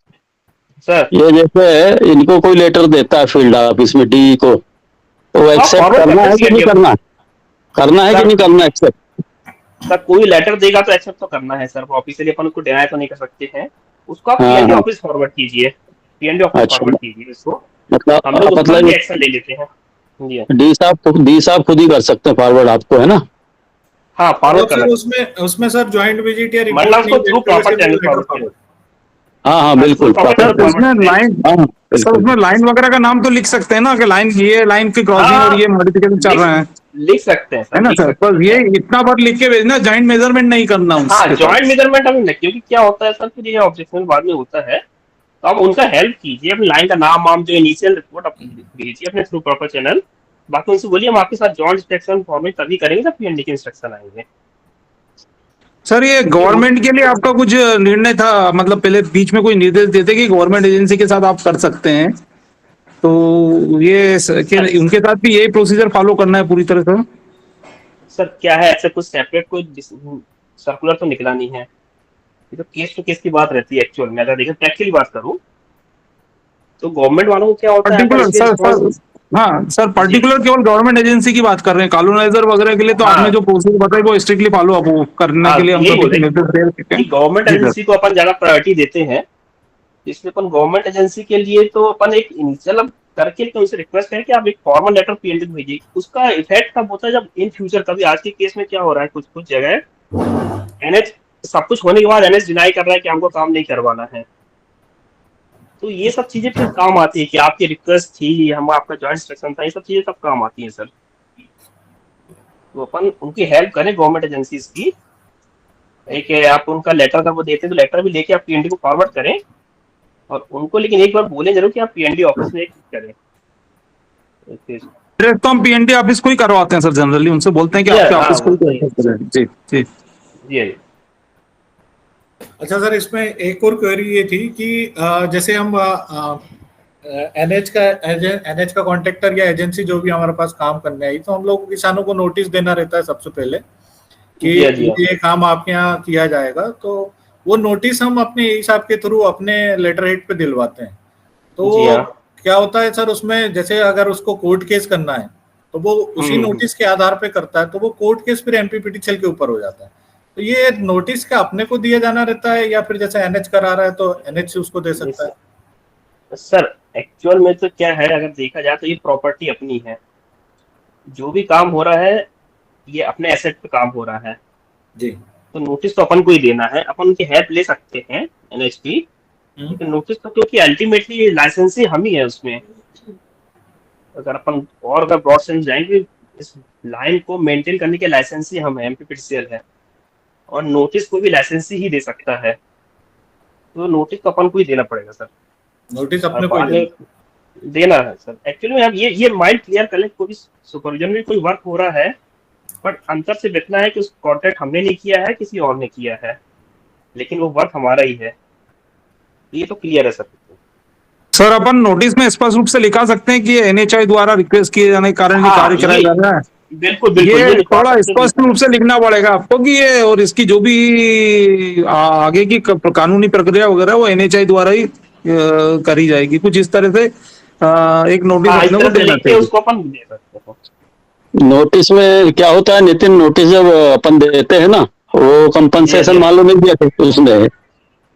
sir ये जैसे इनको कोई लेटर देता है फील्ड ऑफिस में डी को, तो आप एक्सेप्ट फॉरवर्ड करना करते है कि नहीं हैं करना? करना है कि सर। नहीं करना एक्सेप्ट? सर कोई लेटर देगा तो एक्सेप्ट तो करना है सर, ऑफिशियली अपन उसको डिनाई तो नहीं कर सकते हैं। उसको आप हाँ पीएनडी हाँ, ऑफिस फॉरवर्ड कीजिए, पीएनडी ऑफिस अच्छा, फॉरवर्ड कीजिए इसको, हम लोग मतलब उस पर भी मतलब एक्शन ले लेते हैं। जी डी साहब खुद ही कर सकते हैं फॉरवर्ड आपको, है ना? हाँ, फॉरवर्ड मतलब करना सर उसमें उसमें सर ज्वाइंट विजिट या मतलब रिपोर्ट उसको नहीं थ्रू देखते हुए प्रॉपर सिर्फ चैनल लेटर फॉरवर्ड किया। फॉरवर्ड। हाँ हाँ, हाँ, थ्रू बिल्कुल proper proper. Channel sir forward इसमें करें। लाइन, हाँ सर बिल्कुल। उसमें लाइन वगैरह का नाम तो लिख सकते हैं ना कि लाइन, ये लाइन की क्रॉसिंग और हाँ ये मॉडिफिकेशन चल लिख रहे हैं, लिख सकते हैं है सर, ना लिख सर? सकते बस ये हैं। इतना बार लिख के भेजना, जॉइंट मेजरमेंट नहीं करना हाँ उसके जॉइंट साथ। मेजरमेंट अभी नहीं, क्योंकि क्या होता है सर, फिर ये ऑब्जेक्शन बाद में होता है, तो आप उनका हेल्प कीजिए, अपनी लाइन का नाम वाम जो इनिशियल रिपोर्ट आप भेजिए अपने थ्रू प्रॉपर चैनल। बाकी उनसे बोलिए हम आपके साथ जॉइंट इंस्ट्रक्शन फॉर्मेट तभी करेंगे जब पीएनडी के इंस्ट्रक्शन आएंगे। सर ये ये वो गवर्नमेंट के लिए आपका कुछ निर्णय था, मतलब पहले बीच में कोई निर्देश देते कि गवर्नमेंट एजेंसी के साथ आप कर सकते हैं, तो ये सर उनके साथ भी यही प्रोसीजर फॉलो करना है पूरी तरह से? सर क्या है, ऐसे कुछ सेपरेट कोई सर्कुलर तो निकला नहीं है, ये तो केस टू केस की बात रहती है। एक्चुअल में अगर देखें प्रैक्टिकली बात करूं तो गवर्नमेंट वालों को क्या होता है, अपन पर्टिकुलर इसलिए सर रिस्पॉन्स। हाँ सर, जी पर्टिकुलर केवल गवर्नमेंट एजेंसी की बात कर रहे हैं, कॉलोनाइजर वगैरह के लिए तो आपने हाँ जो प्रोसीजर बताई वो स्ट्रिक्टली फॉलो अप करने हाँ, के लिए हम यही सभी बोले को निर्देश दे सकते कि हैं। गवर्नमेंट जी सर। एजेंसी को अपन ज्यादा प्रायोरिटी देते हैं, इसलिए अपन गवर्नमेंट एजेंसी के लिए तो अपन एक इनिशियल अब करके लेकिन उनसे रिक्वेस्ट करें कि आप एक फॉर्मल लेटर पीएनडी को भेजिए। उसका इफेक्ट तब होता है जब इन फ्यूचर कभी, आज के केस में क्या हो रहा है, कुछ कुछ जगह एनएच सब कुछ होने के बाद एनएच डिनाई कर रहा है कि हमको काम नहीं करवाना है, तो ये सब चीजें फिर काम आती है कि आपकी रिक्वेस्ट थी, हम आपका जॉइंट इंस्ट्रक्शन था, ये सब चीजें सब काम आती हैं सर। तो अपन उनकी हेल्प करें गवर्नमेंट एजेंसीज की। एक आप उनका लेटर अगर वो देते हैं तो लेटर भी लेके आप पीएनडी को फॉरवर्ड करें, और उनको लेकिन एक बार बोले जरूर कि आप पीएनडी ऑफिस में करें। डायरेक्ट तो हम पीएनडी ऑफिस को ही करवाते हैं सर, जनरली उनसे बोलते हैं कि आपके ऑफिस को ही करें। जी जी जी। अच्छा सर, इसमें एक और क्वेरी ये थी कि जैसे हम एनएच का कॉन्ट्रैक्टर या एजेंसी जो भी हमारे पास काम करने आई, तो हम लोग को किसानों को नोटिस देना रहता है सबसे पहले कि ये काम आपके यहाँ किया जाएगा। तो वो नोटिस हम अपने हिसाब के थ्रू अपने लेटर हेड पे दिलवाते हैं। तो क्या होता है सर उसमें, जैसे अगर उसको कोर्ट केस करना है तो वो उसी नोटिस के आधार पे करता है, तो वो कोर्ट केस फिर एमपीपीटीसीएल के ऊपर हो जाता है। तो ये नोटिस का अपने को दिया जाना रहता है या फिर जैसे एनएच करा रहा है तो एनएच उसको दे सकता है? सर एक्चुअल में तो क्या है, अगर देखा जाए तो ये प्रॉपर्टी अपनी है, जो भी काम हो रहा है ये अपने एसेट पे काम हो रहा है जी। तो नोटिस तो अपन को ही देना है, अपन उनकी हेल्प ले सकते हैं एनएच की, लेकिन नोटिस तो क्योंकि अल्टीमेटली लाइसेंस ही हम ही है उसमें। अगर अपन और अगर ब्रॉड सेंस जाएंगे, इस लाइन को मेंटेन करने के लाइसेंस ही हम है, एमपीपीटीसीएल है, और नोटिस को भी लाइसेंस ही दे सकता है। तो नोटिस तो अपन को ही देना पड़ेगा सर, नोटिस अपने को देना है सर। एक्चुअली में आप ये माइंड क्लियर कर लें, कोई भी सुपरविजन में कोई वर्क हो रहा है, बट अंतर से देखना है कि उस कॉन्ट्रैक्ट हमने नहीं किया है, किसी और ने किया है, लेकिन वो वर्क हमारा ही है। ये तो क्लियर है सर। सर अपन नोटिस में स्पष्ट रूप से लिखा सकते हैं कि एनएचआई द्वारा रिक्वेस्ट किए जाने के कारण ये कार्य कराया जा रहा है। बिल्कुल बिल्कुल, ये थोड़ा स्पष्ट रूप से लिखना पड़ेगा आपको कि ये, और इसकी जो भी आगे की कानूनी प्रक्रिया वगैरह वो एनएचआई द्वारा ही करी जाएगी। कुछ इस तरह से एक नोटिस अपने को देना चाहिए। उसको अपन दे सकते हैं। नोटिस में क्या होता है नितिन, नोटिस जब अपन देते हैं ना, वो कंपनसेशन मालूम नहीं दिया उसने,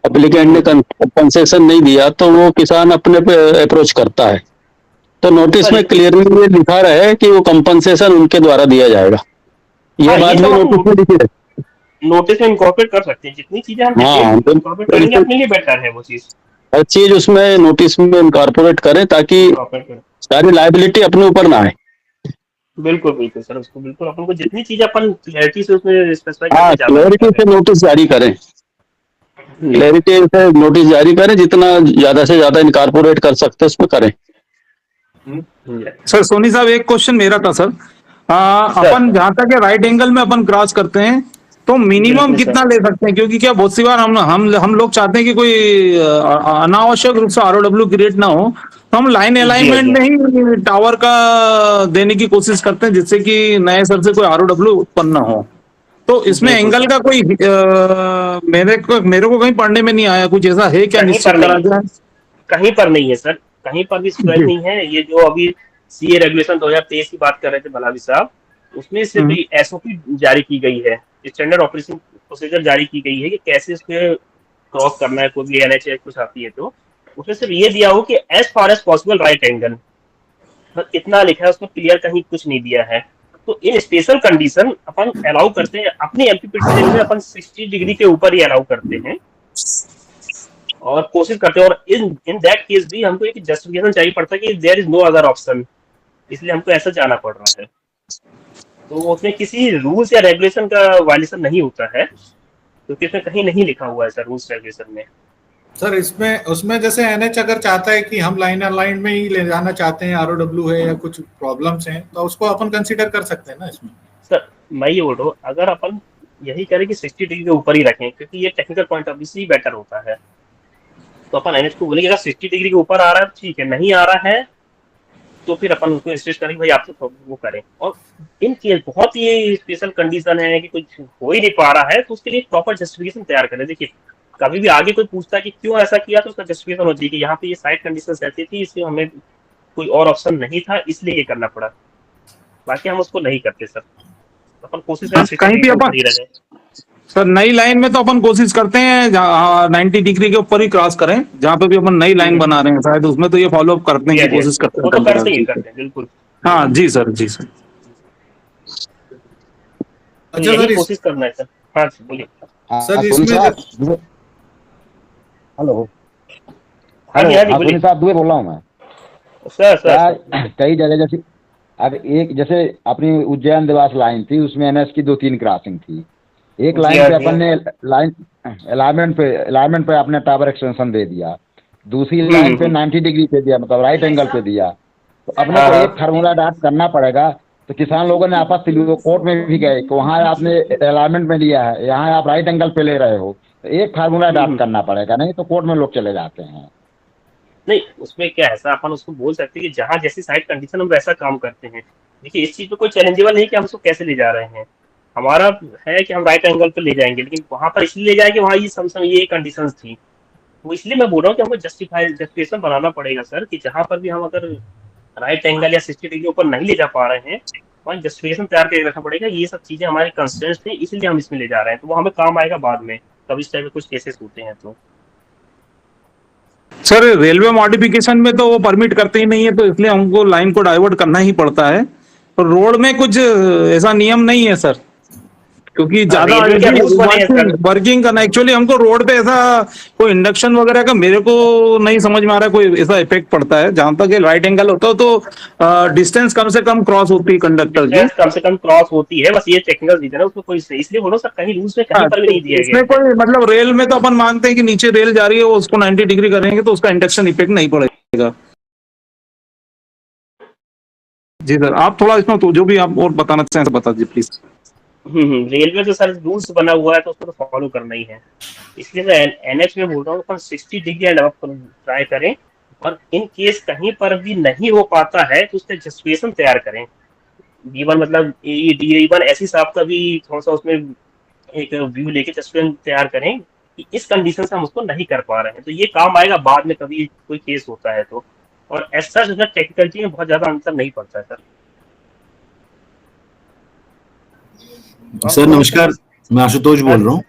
एप्लीकेंट ने कंपनसेशन नहीं दिया, तो वो किसान अपने पे अप्रोच करता है। तो नोटिस में क्लियरली ये लिखा रहे कि वो कंपनसेशन उनके द्वारा दिया जाएगा। ये बात भी नोटिस में लिखी है। नोटिस में इनकॉर्पोरेट कर सकते हैं, जितनी चीजें हम इनकॉर्पोरेट करेंगे अपने लिए बेटर है वो चीज। हर चीज उसमें नोटिस में इनकॉर्पोरेट करें ताकि सारी लायबिलिटी अपने ऊपर ना आए। बिल्कुल बिल्कुल सर, उसको बिल्कुल अपन को जितनी चीजें अपन क्लैरिटी से उसमें स्पेसिफाई हाँ, क्लैरिटी से नोटिस जारी करें, क्लैरिटी से नोटिस जारी करें, जितना ज्यादा से ज्यादा इनकॉर्पोरेट कर सकते हैं उसमें करें। सर सोनी साहब एक क्वेश्चन मेरा था सर, अपन जहां तक राइट एंगल में अपन क्रॉस करते हैं तो मिनिमम कितना ले सकते हैं? क्योंकि क्या बहुत सी बार हम लोग चाहते हैं कि कोई अनावश्यक रूप से आरओडब्ल्यू क्रिएट ना हो, तो हम लाइन अलाइनमेंट में ही टावर का देने की कोशिश करते हैं जिससे कि नए सर से कोई आरओडब्ल्यू उत्पन्न ना हो। तो इसमें एंगल का कोई मेरे को कहीं पढ़ने में नहीं आया, कुछ ऐसा है क्या निश्चित करा जाए? कहीं पर नहीं है सर, कहीं पर भी स्क्वायर नहीं है। ये जो अभी सीए रेगुलेशन 2023 की बात कर रहे थे बलावी साहब, उसमें सिर्फ एसओपी जारी की गई है, स्टैंडर्ड ऑपरेशन प्रोसीजर जारी की गई है कि कैसे इसके क्रॉस करना है, कोई भी एनएचए कुछ आती है तो उसमें सिर्फ ये दिया हो कि as far as possible right angle, बस इतना लिखा है उसमें, क्लियर कहीं कुछ नहीं दिया है। तो इन स्पेशल कंडीशन अपन अलाउ करते हैं, अपनी एमपीपीटीसीएल में अपन 60 डिग्री के ऊपर ही अलाउ करते हैं और कोशिश करते हैं। और इन दैट केस भी हमको एक जस्टिफिकेशन चाहिए पड़ता है कि there is no other option, इसलिए हमको ऐसा जाना पड़ रहा है। तो उसमें किसी रूल्स या रेगुलेशन का वायलेशन नहीं होता है, क्योंकि इसमें कहीं नहीं लिखा हुआ है सर रूल्स रेगुलेशन में। सर इसमें उसमें जैसे एनएच अगर चाहता है कि हम लाइन अलाइन में ही ले जाना चाहते हैं, आरओडब्ल्यू है या कुछ प्रॉब्लम्स हैं, तो उसको अपन कंसीडर कर सकते हैं ना इसमें? सर मैं ये बोल रहा हूँ, अगर अपन यही करें कि 60 डिग्री के ऊपर ही रखें, क्योंकि ये टेक्निकल पॉइंट ऑफ व्यू से ही बेटर होता है, तो अपन एनएच को बोलेंगे अगर 60 डिग्री के ऊपर आ रहा है ठीक है, नहीं आ रहा है तो फिर अपन उसको इंसिस्ट करेंगे भाई आप तो वो करें। और इन केस बहुत ही स्पेशल कंडीशन है कि कुछ हो ही नहीं पा रहा है, तो उसके लिए प्रॉपर जस्टिफिकेशन तैयार करें। देखिए कभी भी आगे कोई पूछता है कि क्यों ऐसा किया, तो उसका जस्टिफिकेशन होती है कि यहाँ पे ये साइड कंडीशंस ऐसी थी, इसलिए हमें कोई और ऑप्शन नहीं था, इसलिए ये करना पड़ा। बाकी हम उसको नहीं करते सर, अपन कोशिश कहीं भी अपन सर नई लाइन में तो अपन कोशिश करते हैं 90 डिग्री के ऊपर ही क्रॉस करें, जहाँ पे भी अपन नई लाइन बना रहे हैं शायद उसमें तो ये फॉलो अप करते हैं, कोशिश करते हैं। बिल्कुल हाँ जी सर, जी सर। अच्छा सर कोशिश करना है सर। हाँ बोलिए सर। इसमें हेलो हाँ जी, हाँ जी, हेलो, बोलिए सोनी साहब दुबे बोल रहा हूँ मैं। सर। क्या कई जगह जैसे अब एक जैसे अपनी उज्जैन देवास लाइन थी, उसमें एनएच की 2-3 क्रॉसिंग थी। एक जी लाइन हाँ, पे जी हाँ। अपन ने लाइन अलाइनमेंट पे आपने टावर एक्सटेंशन दे दिया। दूसरी लाइन पे 90 डिग्री पे दिया, मतलब राइट एंगल पे दिया। तो अपने हाँ को हाँ। एक फार्मूला अडाप्ट करना पड़ेगा। तो किसान लोगों ने आपत्ति ली, वो कोर्ट में भी गए कि वहाँ आपने अलाइनमेंट में लिया है, यहाँ आप राइट एंगल पे ले रहे हो। तो एक फार्मूला अडाप्ट हम्म। करना पड़ेगा, नहीं तो कोर्ट में लोग चले जाते हैं। नहीं, उसमें क्या है, ऐसा अपन उसको बोल सकते हैं कि जहाँ जैसी साइट कंडीशन हम वैसा काम करते हैं। देखिए, इस चीज पे कोई चैलेंजेबल नहीं कि हम उसको कैसे ले जा रहे हैं। हमारा है कि हम राइट एंगल पे ले जाएंगे, लेकिन वहां पर इसलिए ले जाएंगे, वहाँ ये समसम ये कंडीशन थी। वो इसलिए मैं बोल रहा हूँ कि हमको जस्टिफिकेशन बनाना पड़ेगा सर, कि जहाँ पर भी हम अगर राइट एंगल या 60 डिग्री ऊपर नहीं ले जा पा रहे हैं, वहाँ जस्टिफिकेशन तैयार करके रखना पड़ेगा, ये सब चीजें हमारे कंस्ट्रेंट्स थे, इसलिए हम इसमें ले जा रहे हैं। तो वो हमें काम आएगा बाद में, कभी इस टाइप के कुछ केसेस होते हैं तो। सर रेलवे मॉडिफिकेशन में तो वो परमिट करते ही नहीं है, तो इसलिए हमको लाइन को डाइवर्ट करना ही पड़ता है। और रोड में कुछ ऐसा नियम नहीं है सर, क्योंकि ज्यादा रेलवे के रूल्स बने हैं सर। वर्किंग करना एक्चुअली हमको रोड पे ऐसा कोई इंडक्शन वगैरह का मेरे को नहीं समझ में आ रहा है कोई ऐसा इफेक्ट पड़ता है। जहां तक राइट एंगल होता हो तो डिस्टेंस कम से कम क्रॉस होती है कंडक्टर की। डिस्टेंस कम से कम क्रॉस होती है, बस ये टेक्निकल रीजन है, उसमें कोई इसलिए बोलो सर, कहीं रूल्स में कहीं हाँ, पर भी तो नहीं दिया गया इसमें है। कोई मतलब रेल में तो अपन मानते हैं कि नीचे रेल जा रही है, वो उसको 90 डिग्री करेंगे तो उसका इंडक्शन इफेक्ट नहीं पड़ेगा। जी सर, आप थोड़ा इसमें तो जो भी आप और बताना चाहें तो बता दीजिए प्लीज। रेलवे जो सर रूल्स बना हुआ है तो उसको तो फॉलो करना ही है। इसलिए मैं एनएच में बोल रहा हूँ अपन 60 डिग्री एंड अबव ट्राई करें, और इन केस कहीं पर भी नहीं हो पाता है तो उसका जस्टिफिकेशन तैयार करें। D1 मतलब D1 ऐसी साहब का भी थोड़ा सा उसमें एक व्यू लेके जस्टिफिकेशन तैयार करें कि इस कंडीशन से हम उसको नहीं कर पा रहे हैं, तो ये काम आएगा बाद में कभी कोई केस होता है तो। और ऐसा जो टेक्निकलिटी में बहुत ज्यादा अंतर नहीं पड़ता है सर। सर नमस्कार, मैं आशुतोष बोल रहा हूँ।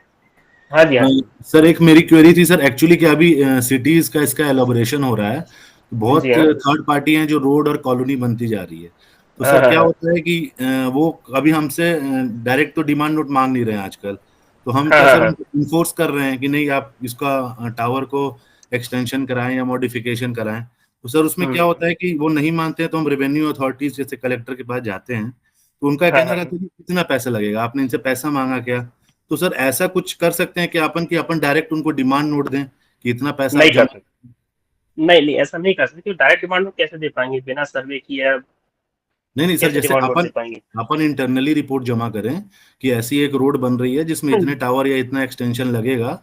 हाँ जी, हाँ जी। सर एक मेरी क्वेरी थी सर, एक्चुअली क्या अभी सिटीज का इसका एलाबोरेशन हो रहा है, बहुत जी हाँ। थर्ड पार्टी हैं जो रोड और कॉलोनी बनती जा रही है। तो हाँ सर हाँ क्या हाँ। होता है कि वो अभी हमसे डायरेक्ट तो डिमांड नोट मांग नहीं रहे हैं आजकल। तो हम हाँ क्या हाँ सर हाँ। इन्फोर्स कर रहे हैं कि नहीं आप इसका टावर को एक्सटेंशन कराएं या मॉडिफिकेशन कराएं। तो सर उसमें क्या होता है कि वो नहीं मानते हैं, तो हम रेवेन्यू अथॉरिटीज जैसे कलेक्टर के पास जाते हैं, तो उनका हाँ कहना हाँ। रहता है कि कितना पैसा लगेगा, आपने इनसे पैसा मांगा क्या। तो सर ऐसा कुछ कर सकते हैं कि अपन डायरेक्ट उनको डिमांड नोट दें कि इतना पैसा आप नहीं कर जमा। सकते। नहीं नहीं, ऐसा नहीं कर सकते, क्योंकि डायरेक्ट डिमांड नोट कैसे दे पाएंगे बिना सर्वे किए? नहीं सर, कैसे जैसे डिमांड नोट अपन दे पाएंगे? अपन इंटरनली रिपोर्ट जमा करें कि ऐसी एक रोड बन रही है जिसमें इतने टावर या इतना एक्सटेंशन लगेगा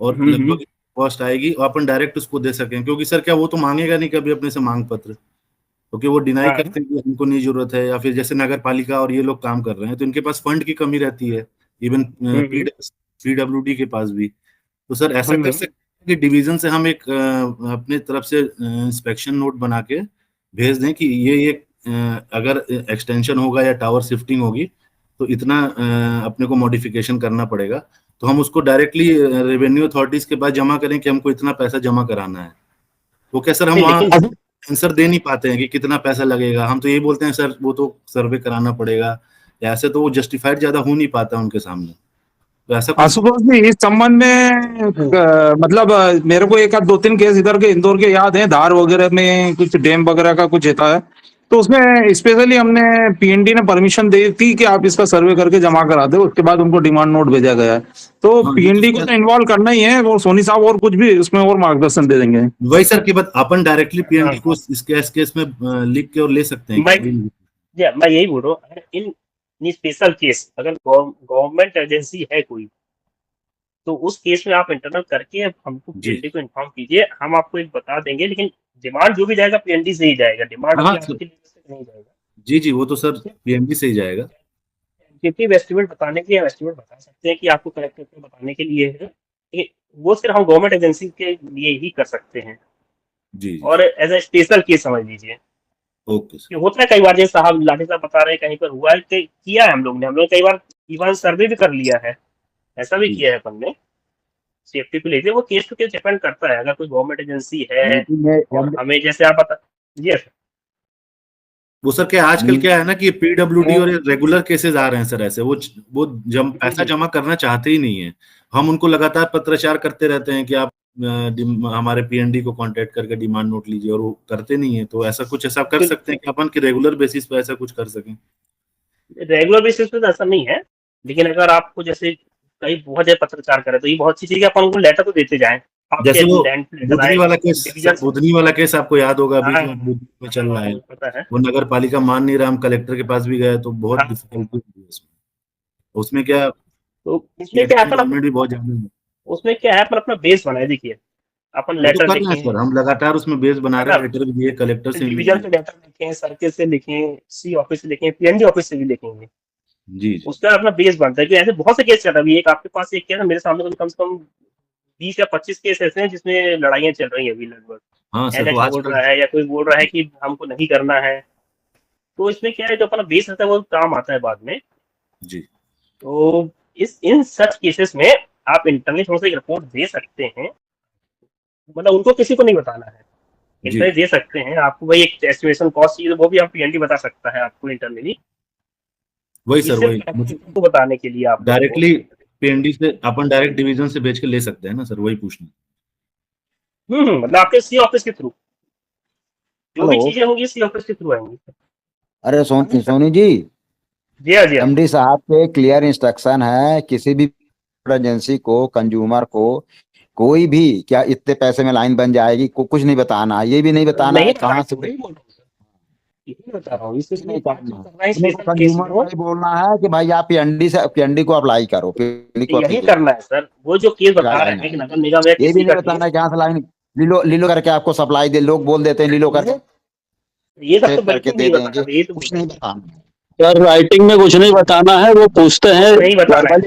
और लगभग कॉस्ट आएगी, और अपन डायरेक्ट उसको दे सकें। क्योंकि सर क्या वो तो मांगेगा नहीं कभी अपने से मांग पत्र, क्योंकि वो डिनाई हाँ। करते हैं कि हमको नहीं जरूरत है, या फिर जैसे नगर पालिका और ये लोग काम कर रहे हैं तो इनके पास फंड की कमी रहती है, इवन पीडब्ल्यूडी के पास भी। तो सर ऐसा कर सकते हैं कि डिवीजन से हम एक अपने तरफ से इंस्पेक्शन नोट बना के भेज दें कि ये अगर एक्सटेंशन होगा या टावर शिफ्टिंग होगी तो इतना अपने को मॉडिफिकेशन करना पड़ेगा। तो हम उसको डायरेक्टली रेवेन्यू अथॉरिटीज के पास जमा करें कि हमको इतना पैसा जमा कराना है। तो क्या सर हम नहीं, वहाँ लेकिन आंसर दे नहीं पाते हैं कि कितना पैसा लगेगा, हम तो यही बोलते हैं सर वो तो सर्वे कराना पड़ेगा, या ऐसे तो वो जस्टिफाइड ज्यादा हो नहीं पाता उनके सामने। तो ऐसा कुछ आशुतोष जी, इस संबंध में मतलब मेरे को एक आध 2-3 केस इधर के इंदौर के याद हैं, धार वगैरह में कुछ डैम वगैरह का कुछ था है। तो उसमें स्पेशली हमने पीएनडी ने परमिशन दी थी कि आप इसका सर्वे करके जमा करा दो, उसके बाद उनको डिमांड नोट भेजा गया है। तो हाँ, पीएनडी को तो इन्वॉल्व करना ही है, वो सोनी साहब और कुछ भी इसमें और मार्गदर्शन दे देंगे। वही सर की बात, अपन डायरेक्टली हाँ, पीएनडी को इस केस में लिख के और ले सकते हैं मैं यही बोल रहा हूँ, अगर इन स्पेशल केस अगर गवर्नमेंट एजेंसी है कोई, तो उस केस में आप इंटरनल करके हमको जी। पीएनडी को इन्फॉर्म कीजिए, हम आपको एक बता देंगे। लेकिन डिमांड जो भी जाएगा पीएनडी से ही जाएगा, डिमांड हाँ आपकी सर, लेवल से नहीं जाएगा। जी वो तो सर पीएनडी से ही जाएगा। एग्जीक्यूटिव एस्टिमेट बताने के लिए हम एस्टिमेट बता सकते हैं कि आपको कलेक्टर को बताने के लिए है, लेकिन वो सिर्फ हम गवर्नमेंट एजेंसी के लिए ही कर सकते हैं। जी और एज ए स्पेशल केस समझ लीजिए। Okay sir. कि होता है कई बार, जैसे साहब लाठी साहब बता रहे हैं कहीं पर हुआ है, किया है हम लोग ने कई बार इवन सर्वे भी कर लिया है, ऐसा भी किया है अपन ने। सेफ्टी को लेके वो केस टू केस डिपेंड करता है। अगर कोई गवर्नमेंट एजेंसी है और हमें जैसे आप बता जी सर। वो सर क्या आजकल क्या है ना कि पीडब्ल्यूडी और रेगुलर केसेस आ रहे हैं सर, ऐसे वो पैसा जमा करना चाहते ही नहीं है। हम उनको लगातार पत्राचार करते रहते हैं कि आप हमारे पीएनडी को कांटेक्ट करके डिमांड नोट लीजिए, और वो करते नहीं है। तो ऐसा कुछ ऐसा कर सकते हैं कि अपन के रेगुलर बेसिस पे ऐसा कुछ कर सकें? रेगुलर बेसिस पे तो ऐसा नहीं है, लेकिन अगर आपको जैसे कई बहुत ज्यादा पत्रकार करे तो ये बहुत सी चीजें अपन उनको लेटर तो देते जाएं। जैसे वो लेटर आए, बुधनी वाला केस आपको याद होगा अभी हाँ, बुधनी में चल रहा है, पता है। वो नगर पालिका मान नहीं रहा, हम कलेक्टर के पास भी गए तो बहुत हाँ। डिफिकल्टी हुई उसमें। उसमें क्या तो इसमें क्या है, गवर्नमेंट भी बहुत ज्यादा है। उसमें क्या है, अपन अपना बेस बनाए। देखिए अपन वो तो लेटर कर रहे हैं लिखे सर, हम लगातार उसमें बेस बना रहे हैं, लेटर भी दिए, कलेक्टर से डिवीजन मिले। से लेटर लिखे, सर्किल से लिखे, सी ऑफिस से लिखे, पीएनडी ऑफिस से भी लिखेंगे। जी जी। उसका अपना बेस बनता है कि ऐसे बहुत से केस चल रहे हैं। एक आपके पास एक केस है, मेरे सामने कम से कम 20 या 25 केस ऐसे हैं जिसमें लड़ाइयां चल रही हैं अभी लगभग। हाँ सर, एनएच वो बोल आजकल रहा है या कोई बोल रहा है कि हमको नहीं करना है। तो इसमें क्या है, जो अपना बेस रहता है वो काम आता है बाद में। जी। तो इन सच केसेस में आप इंटरनली थोड़ा सा एक रिपोर्ट दे सकते हैं, मतलब उनको किसी को नहीं बताना है, इंटरनली दे सकते हैं। आपको वही एक एस्टिमेशन कॉस्ट चाहिए, वो भी हम पीएनडी बता सकता है आपको इंटरनली। वही सर, वही को बताने के लिए आप डायरेक्टली पीएनडी से अपन डायरेक्ट डिवीजन से बेच के ले सकते हैं ना सर, वही पूछना। मतलब आपके सी ऑफिस के थ्रू जो भी हेलो। चीजें होंगी सी ऑफिस के थ्रू आएंगी। अरे सोनी जी, जी हाँ, जी हाँ। एमडी साहब के क्लियर इंस्ट्रक्शन है, किसी भी एजेंसी को, कंज्यूमर को, कोई भी क्या इतने पैसे में लाइन बन जाएगी कुछ नहीं बताना है, ये भी नहीं बताना है कहाँ से। यही बता रहा हूँ, इसलिए कंज्यूमर को बोलना है कि भाई आप पीएनडी को अप्लाई करो, यही करना है सर। वो जो केस बता रहे हैं कि नगर निगम, ये भी नहीं बताना है कहाँ से लाइन लीलो करके आपको सप्लाई दे, लोग बोल देते हैं लीलो करके, ये सब तो करके बिल्कुल दे नहीं देंगे, बताना, ये तो कुछ नहीं बताना। सर राइटिंग में कुछ नहीं बताना है, वो पूछते हैं नहीं बताना है।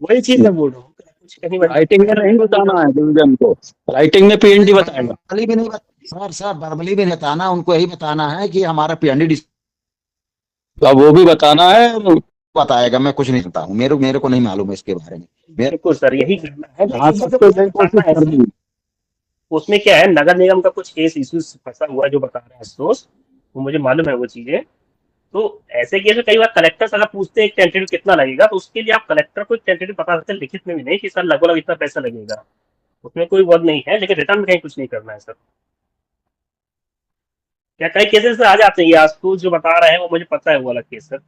वही चीज मैं बोल रहा हूँ, कुछ कहीं राइटिंग में नहीं बताना है डिवीजन को, राइटिंग में पीएनडी बताएगा। वर्बली भी नहीं सर वर्बली भी नहीं बताना, उनको यही बताना है कि हमारा पीएनडी अब वो भी बताना है, बताएगा, मैं कुछ नहीं बताऊँ, मेरे को नहीं मालूम है इसके बारे में। बिल्कुल सर, यही करना है। आज तक तो नहीं कोशिश कर दी। उसमें क्या है, नगर निगम का कुछ केस इश्यूज फंसा हुआ है जो बता रहे हैं अफसोस, वो मुझे मालूम है वो चीजें। तो ऐसे केस में कई बार कलेक्टर अगर पूछते हैं टेंटेटिव कितना लगेगा, तो उसके लिए आप कलेक्टर को एक टेंटेटिव बता सकते हैं, लिखित में भी नहीं कि सर लगभग इतना पैसा लगेगा, उसमें कोई वर्ड नहीं है, लेकिन रिटर्न में कहीं कुछ नहीं करना है सर। क्या कई केसेस आ जाते हैं, ये आशुतोष जो बता रहे हैं वो मुझे पता है वो वाला केस सर।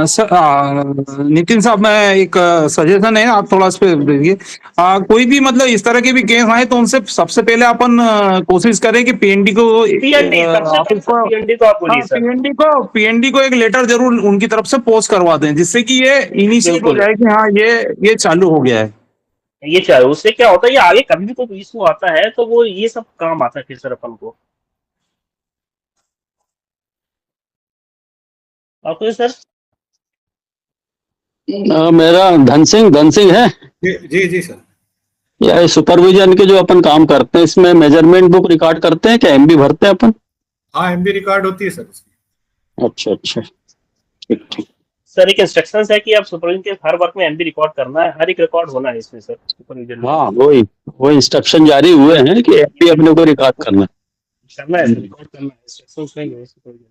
सर नितिन साहब, मैं एक सजेशन है, आप थोड़ा इस पे देखिए। कोई भी मतलब इस तरह के भी केस आए तो उनसे सबसे पहले अपन कोशिश करें कि पीएनडी को पीएनडी को एक लेटर जरूर उनकी तरफ से पोस्ट करवा दें, जिससे कि ये इनिशिएट हो जाए कि हाँ ये चालू हो गया है। ये चाहे उससे क्या होता है, ये आगे कभी भी कोई इशू आता है तो वो ये सब काम आता है फिर सर अपन को। आपको सर मेरा धन सिंह है। जी जी सर। या सुपरविजन के जो अपन काम करते हैं, इसमें मेजरमेंट बुक रिकॉर्ड करते हैं क्या, एमबी भरते हैं अपन? हाँ, एमबी रिकॉर्ड होती है सर उसकी। अच्छा ठीक ठीक। सर एक इंस्ट्रक्शंस है कि आप सुपरविजन के हर वर्क में एमबी रिकॉर्ड करना है, हर एक रिकॉर्ड होना है इसमें सर सुपरविजन में। हाँ वो इंस्ट्रक्शन जारी हुए हैं कि एमबी अपने को रिकॉर्ड करना है, रिकॉर्ड करना है, इंस्ट्रक्शंस नहीं है सुपरविजन।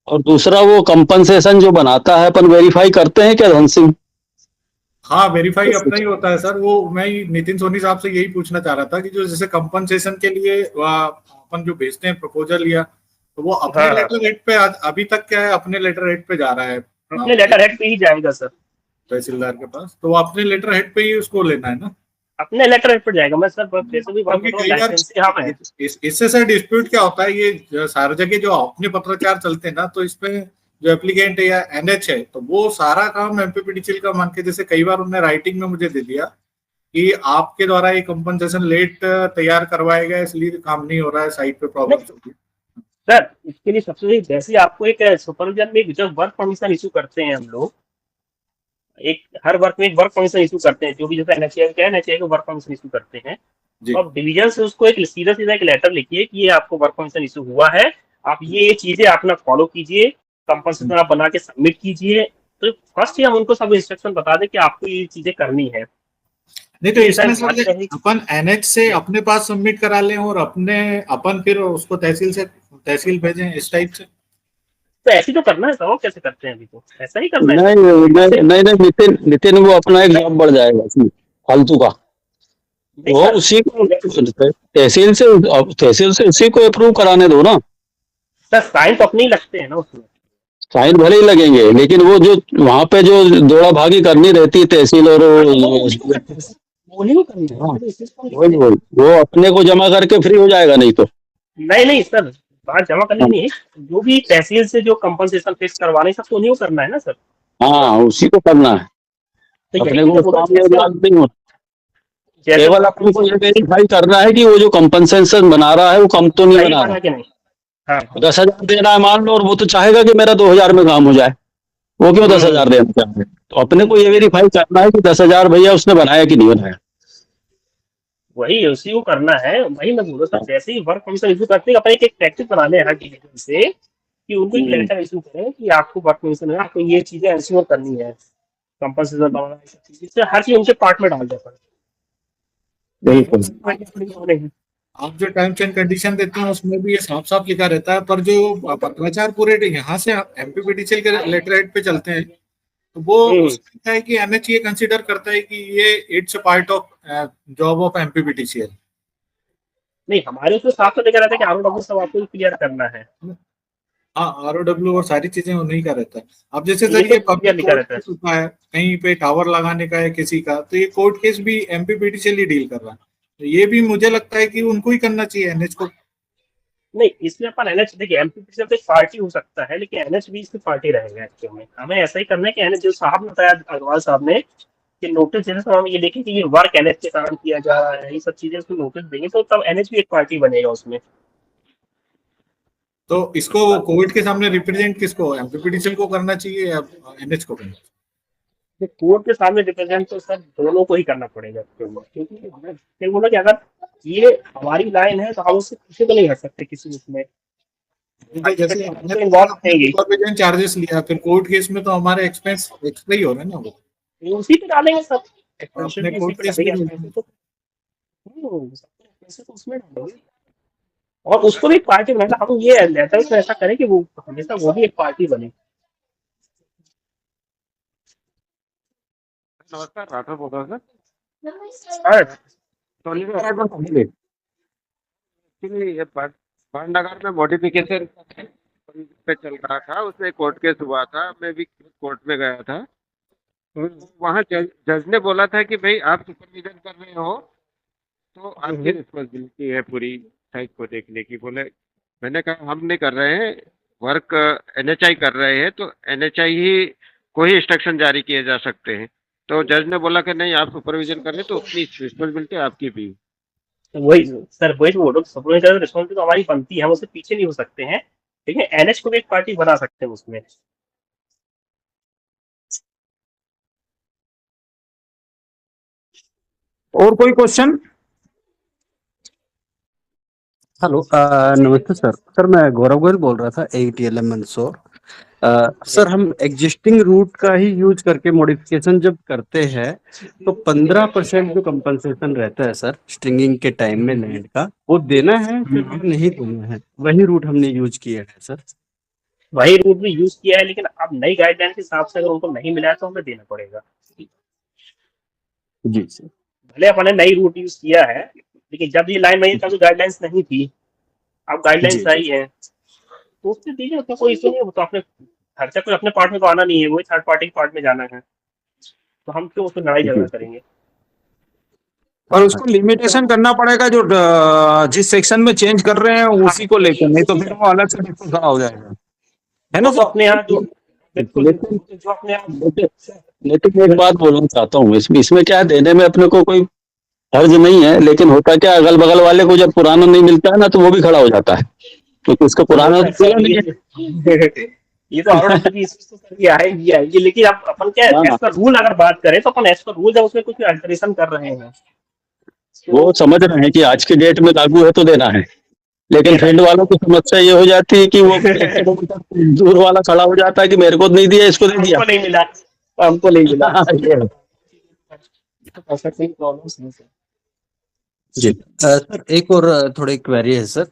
और दूसरा वो कंपनसेशन जो बनाता है अपन वेरीफाई करते हैं क्या धन सिंह? हाँ, वेरीफाई अपना ही होता है सर। वो मैं नितिन सोनी साहब से यही पूछना चाह रहा था कि जो जैसे कंपनसेशन के लिए अपन जो भेजते हैं प्रपोजल लिया, तो वो अपने लेटर हेड पे अभी तक क्या है, अपने लेटर हेड पे जा रहा है, अपने लेटर हेड पे ही जाएगा सर तहसीलदार के पास, तो वो अपने लेटर हेड पे ही उसको लेना है ना, अपने लेटर हेड पर जाएगा। मैं सर जैसे भी इससे सर डिस्प्यूट क्या होता है, ये सारी जगह जो अपने पत्राचार चलते हैं ना, तो इसमें जो एप्लीकेंट है या एनएच है, तो वो सारा काम एमपीपीडीसीएल का मान के, जैसे कई बार उन्होंने राइटिंग में मुझे दे दिया कि आपके द्वारा ये कंपनसेशन लेट तैयार करवाया गया, इसलिए काम नहीं हो रहा है, साइट पे प्रॉब्लम होती है। सर इसके लिए सबसे जैसे आपको एक सुपरविजन में जब वर्क परमिशन इशू करते हैं हम लोग, एक हर वर्क में एक वर्क परमिशन इशू करते हैं, जो भी जैसे एनएचए को वर्क परमिशन इशू करते हैं, तो आप डिवीजन से उसको एक सीधा एक लेटर लिखिए कि ये आपको वर्क परमिशन इशू हुआ है, आप ये चीजें अपना फॉलो कीजिए, कंपनसेशन आप बना के सबमिट कीजिए। तो फर्स्ट ही हम उनको सब इंस्ट्रक्शन बता दें कि आपको ये चीजें करनी है। नहीं तो इसमें अपन एनएच से अपने पास सबमिट करा लें और अपन फिर उसको तहसील भेजें, इस टाइप से। तो ऐसे तो करना है, तो और कैसे करते हैं? अभी तो ऐसा ही करना है। नहीं नितिन नितिन, वो अपना एक जॉब बढ़ जाएगा इसमें फालतू का। नहीं वो सर, उसी को तहसील से उसी को अप्रूव कराने दो ना। सर साइन तो अपने ही लगते हैं ना उसमें। फाइन भले ही लगेंगे, लेकिन वो जो वहां पे जो दौड़ा भागी करनी रहती है तहसील और उन्हीं को करना है, उन्हीं को करना है। हाँ, तो इसी को वही वही, वो अपने को जमा करके फ्री हो जाएगा नहीं तो। नहीं सर, बात जमा करनी नहीं है। जो भी तहसील से जो कंपनसेशन फिक्स करवाने सब तो उन्हीं को करना है ना सर। हाँ, उसी को करना है, तो अपने यही को तो बोला, काम में याद नहीं होता। जैसे केवल अपने को ये वेरीफाई करना है कि वो जो कंपनसेशन बना रहा है वो कम तो नहीं सही बना बना रहा। कि नहीं। हाँ 10,000 देना है मान लो, और वो तो चाहेगा कि मेरा 2,000 में काम हो जाए, वो क्यों 10,000 देना चाह रहे हैं? तो अपने को ये वेरीफाई करना है कि 10,000 भैया उसने बनाया कि नहीं बनाया। वही उसी को करना है। वही मैं बोल रहा था, जैसे ही वर्क परमिशन इशू करते हैं अपने एक प्रैक्टिस बनाने हर डिवीजन से, कि उनको एक लेटर इशू करें कि आपको वर्क परमिशन है, आपको ये चीजें एंश्योर करनी है, कंपनसेशन बनाना है, सब चीजें हर चीज उनके पार्ट में डाल दें अपन। बिल्कुल। आप जो टर्म्स एंड कंडीशन देते हैं उसमें भी ये साफ साफ लिखा रहता है, पर जो पत्राचार पूरे यहाँ से एमपीपीडीसीएल के लेटर हेड पे चलते हैं, तो वो उसमें क्या है कि एनएच ये कंसीडर करता है कि ये it's part of job of MPPDCL. नहीं, हमारे उसमें साफ तो लिखा रहता है कि आरओडब्ल्यू सब आपको क्लियर करना है। हाँ, आरओडब्ल्यू और सारी चीजें उन्हीं का रहता है। अब जैसे ये सर तो ये क्लियर पब्लिक लिखा कोर्ट रहता है। केस होता है, कहीं पे टावर लगाने का है किसी का, तो ये कोर्ट केस भी एमपीपीडीसीएल ही डील कर रहा है। तो ये भी मुझे लगता है कि उनको ही करना चाहिए, एनएच को। नहीं, इसमें अपन एनएच देखिए, एमपीपीसीएल तो एक पार्टी हो सकता है, लेकिन एनएच भी इसमें पार्टी रहेगा एक्चुअली में। हमें ऐसा ही करना है कि एनएच जो साहब ने बताया, अग्रवाल साहब ने, कि नोटिस देने से हम ये देखें कि ये वर्क एनएच के कारण किया जा रहा है, ये सब चीजें उसको नोटिस देंगे, तो तब एनएच भी एक पार्टी बनेगा उसमें। तो इसको कोर्ट के सामने रिप्रेजेंट किसको, एमपीपीडीसीएल को करना चाहिए या एनएच को करना चाहिए? कोर्ट के सामने रिप्रेजेंट तो सर दोनों को ही करना पड़ेगा एक्चुअली में, क्योंकि हमें फिर बोला कि अगर ये हमारी लाइन है तो हम उससे पीछे तो नहीं हट सकते किसी उसमें। जैसे इन्वॉल्व रहेंगे, सुपरविजन चार्जेस लिया, फिर कोर्ट केस में तो हमारे एक्सपेंस एक्स्ट्रा ही हो रहे हैं ना वो। उसी पे डालेंगे सब। अपने कोर्ट केस में पैसे तो उसमें डालेंगे, और उसको भी एक पार्टी बनाना। हम ये लेटर में ऐसा करें कि वो हमेशा वो भी एक पार्टी बने। नमस्कार, राठौर बोल रहा हूँ सर। सर टोली एक्चुअली ये पाटनगर में मॉडिफिकेशन पे चल रहा था, उसमें कोर्ट केस हुआ था, मैं भी कोर्ट में गया था। वहाँ जज ने बोला था कि भाई आप सुपरविजन कर रहे हो तो आपकी रिस्पॉन्सिबिलिटी है पूरी साइट को देखने की। बोले, मैंने कहा हम नहीं कर रहे हैं, वर्क एनएचआई कर रहे हैं, तो एनएचआई ही को ही इंस्ट्रक्शन जारी किए जा सकते हैं। तो जज ने बोला कि नहीं, आप सुपरविजन कर रहे हैं तो अपनी रिस्पॉन्सिबिलिटी आपकी भी। वही सर, वही बोल रहा हूँ, सुपरवाइजर रिस्पॉन्सिबिलिटी तो हमारी बनती है, हम उससे पीछे नहीं हो सकते हैं, लेकिन एनएच को भी एक पार्टी बना सकते हैं उसमें। और कोई क्वेश्चन? हेलो, नमस्ते सर। सर मैं गौरव गोयल बोल रहा था, ATLM मंदसौर। सर हम एग्जिस्टिंग रूट का ही यूज करके मॉडिफिकेशन जब करते हैं तो 15% जो कंपनसेशन रहता है सर स्ट्रिंगिंग के टाइम में लैंड का, वो देना है फिर नहीं देना है? वही रूट हमने यूज किया है सर। वही रूट भी यूज किया है, लेकिन अब नई गाइडलाइन के हिसाब से अगर उनको नहीं मिला है तो हमें देना पड़ेगा। जी सर। भले अपने नई रूट यूज किया है, लेकिन जब ये लाइन बनी तब गाइडलाइंस नहीं थी, अब गाइडलाइंस आई है तो उससे दीजिए, उसमें कोई इशू नहीं। तो अपने खर्चा कोई अपने पार्ट में तो आना नहीं है, वही थर्ड पार्टी के पार्ट में जाना है, तो हम क्यों उसमें लड़ाई झगड़ा करेंगे। और उसको लिमिटेशन करना पड़ेगा, जो जिस सेक्शन में चेंज कर रहे हैं उसी को लेकर, नहीं तो फिर वो अलग से डिस्कस खड़ा हो जाएगा, है ना तो अपने यहाँ जो लेकिन अपने यहाँ लेकिन एक बात बोलना चाहता हूँ, इसमें क्या है, देने में अपने को कोई हर्ज नहीं है, लेकिन होता क्या, अगल बगल वाले को जब पुराना नहीं मिलता है ना तो वो भी खड़ा हो जाता है, क्योंकि उसका पुराना नहीं है। ये तो आएगी आएगी, लेकिन अब अपन क्या एज पर रूल अगर बात करें तो अपन एज पर रूल जब उसमें कुछ अल्टरेशन कर रहे हैं, वो समझ रहे हैं कि आज की डेट में लागू है तो देना है, लेकिन फील्ड वालों की समस्या ये हो जाती है कि वो दूर वाला खड़ा हो जाता है कि मेरे को नहीं दिया, इसको दे दिया, हमको नहीं मिला, हमको नहीं मिला। जी सर, एक और थोड़ी क्वेरी है सर।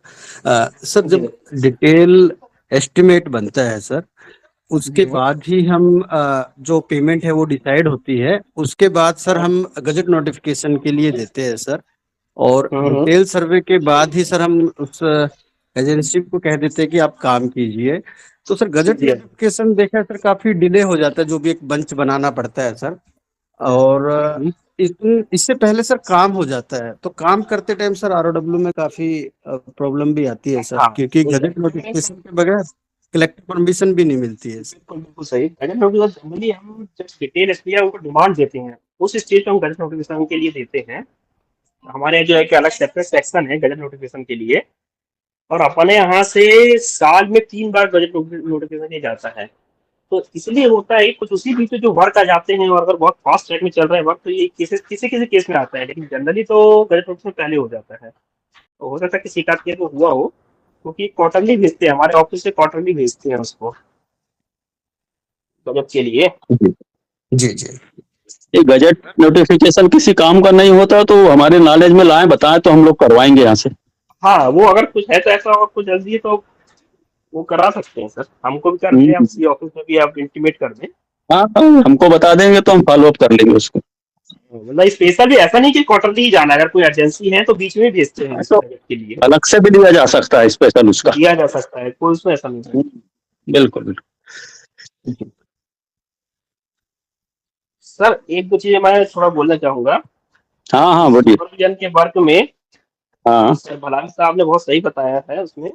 सर जब डिटेल एस्टिमेट बनता है सर, उसके बाद ही हम जो पेमेंट है वो डिसाइड होती है। उसके बाद सर हम गजट नोटिफिकेशन के लिए देते हैं सर, और डिटेल सर्वे के बाद ही सर हम उस एजेंसी को कह देते हैं कि आप काम कीजिए। तो सर गजट नोटिफिकेशन देखा सर काफी डिले हो जाता है, जो भी एक बंच बनाना पड़ता है सर। और इससे पहले सर काम हो जाता है, तो काम करते टाइम सर आरओडब्ल्यू में काफी प्रॉब्लम भी आती है सर, हाँ, क्योंकि गजट नोटिफिकेशन के बगैर कलेक्टर परमिशन भी नहीं मिलती है। बिल्कुल बिल्कुल सही। गजट नोटिफिकेशन जनरली हम जब डिटेल एसपीआई उनको डिमांड देते हैं, उस स्टेज पे हम गजट नोटिफिकेशन के लिए देते हैं। हमारे यहाँ जो है कि अलग सेपरेट सेक्शन है गजट नोटिफिकेशन के लिए, और अपने यहाँ से साल में 3 बार गजट नोटिफिकेशन ये जाता है। तो इसलिए होता है कुछ उसी बीच में जो वर्क आ जाते हैं, और अगर बहुत फास्ट ट्रैक में चल रहा है वर्क तो ये केसेस किसी किसी केस में आता है, लेकिन जनरली तो गजट नोटिफिकेशन पहले हो जाता है। तो हो सकता है किसी का केस में हुआ हो, क्योंकि क्वार्टरली भेजते हैं, हमारे ऑफिस से क्वार्टरली भेजते हैं उसको गजट के लिए। जी जी। ये गजट नोटिफिकेशन किसी काम का नहीं होता तो हमारे नॉलेज में लाएं, बताएं तो हम लोग करवाएंगे यहाँ से। हाँ, वो अगर कुछ है तो ऐसा और कुछ जल्दी है तो वो करा सकते हैं सर, हमको भी कर दें, हम सी ऑफिस में भी आप इंटीमेट कर दें। हाँ, हमको बता देंगे तो हम फॉलो अप कर लेंगे उसको। मतलब स्पेशल भी ऐसा नहीं कि क्वार्टरली ही जाना है, अगर कोई अर्जेंसी है तो बीच में भेजते हैं तो के लिए, अलग से भी दिया जा सकता है स्पेशल उसका, दिया जा सकता है, कोई उसमें ऐसा नहीं है। बिल्कुल बिल्कुल। सर एक दो चीजें मैं थोड़ा बोलना चाहूंगा। हाँ हाँ बोलिए। सुपरविजन के वर्क में हाँ सर भलानी साहब ने बहुत सही बताया है। उसमें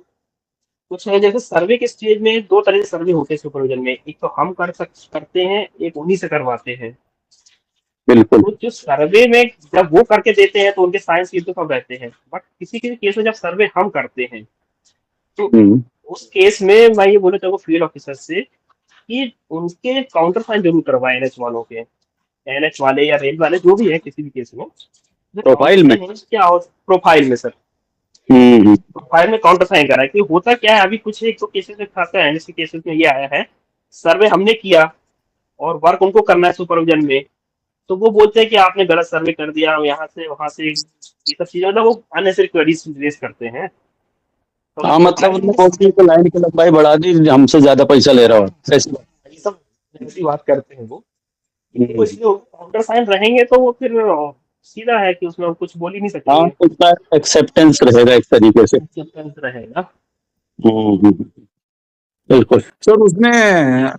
कुछ है, जैसे सर्वे के स्टेज में 2 तरह के सर्वे होते हैं सुपरविजन में, एक तो हम करते हैं, एक उन्हीं से करवाते हैं। बिल्कुल। तो जो सर्वे में जब वो करके देते हैं तो उनके साइंस की तो सब रहते हैं, बट किसी किसी केस में जब सर्वे हम करते हैं तो उस केस में मैं ये बोलना चाहूँगा फील्ड ऑफिसर से कि उनके काउंटर साइन जरूर करवाए एनएच वालों के, एनएच वाले या रेल वाले जो भी है किसी भी केस में। प्रोफाइल में क्या हो, प्रोफाइल में सर, प्रोफाइल में काउंटर साइन करा है। कि होता क्या है, अभी कुछ एक तो केसेस में खाता है, एनएच के केसेस में ये आया है, सर्वे हमने किया और वर्क उनको करना है सुपरविजन में, तो वो बोलते हैं कि आपने गलत सर्वे कर दिया, यहाँ से वहां से, ये सब चीजें मतलब वो अननेसेसरी क्वेरीज रेज करते हैं। तो हाँ, मतलब तो लाइन की लंबाई बढ़ा दी, हमसे ज्यादा पैसा ले रहा हो, ये सब ऐसी बात करते हैं वो। तो इसलिए काउंटर साइन रहेंगे तो वो फिर सीधा है कि उसमें कुछ बोल ही नहीं सकते। हाँ, उसका एक्सेप्टेंस रहेगा एक तरीके से, एक्सेप्टेंस रहेगा। बिल्कुल। सर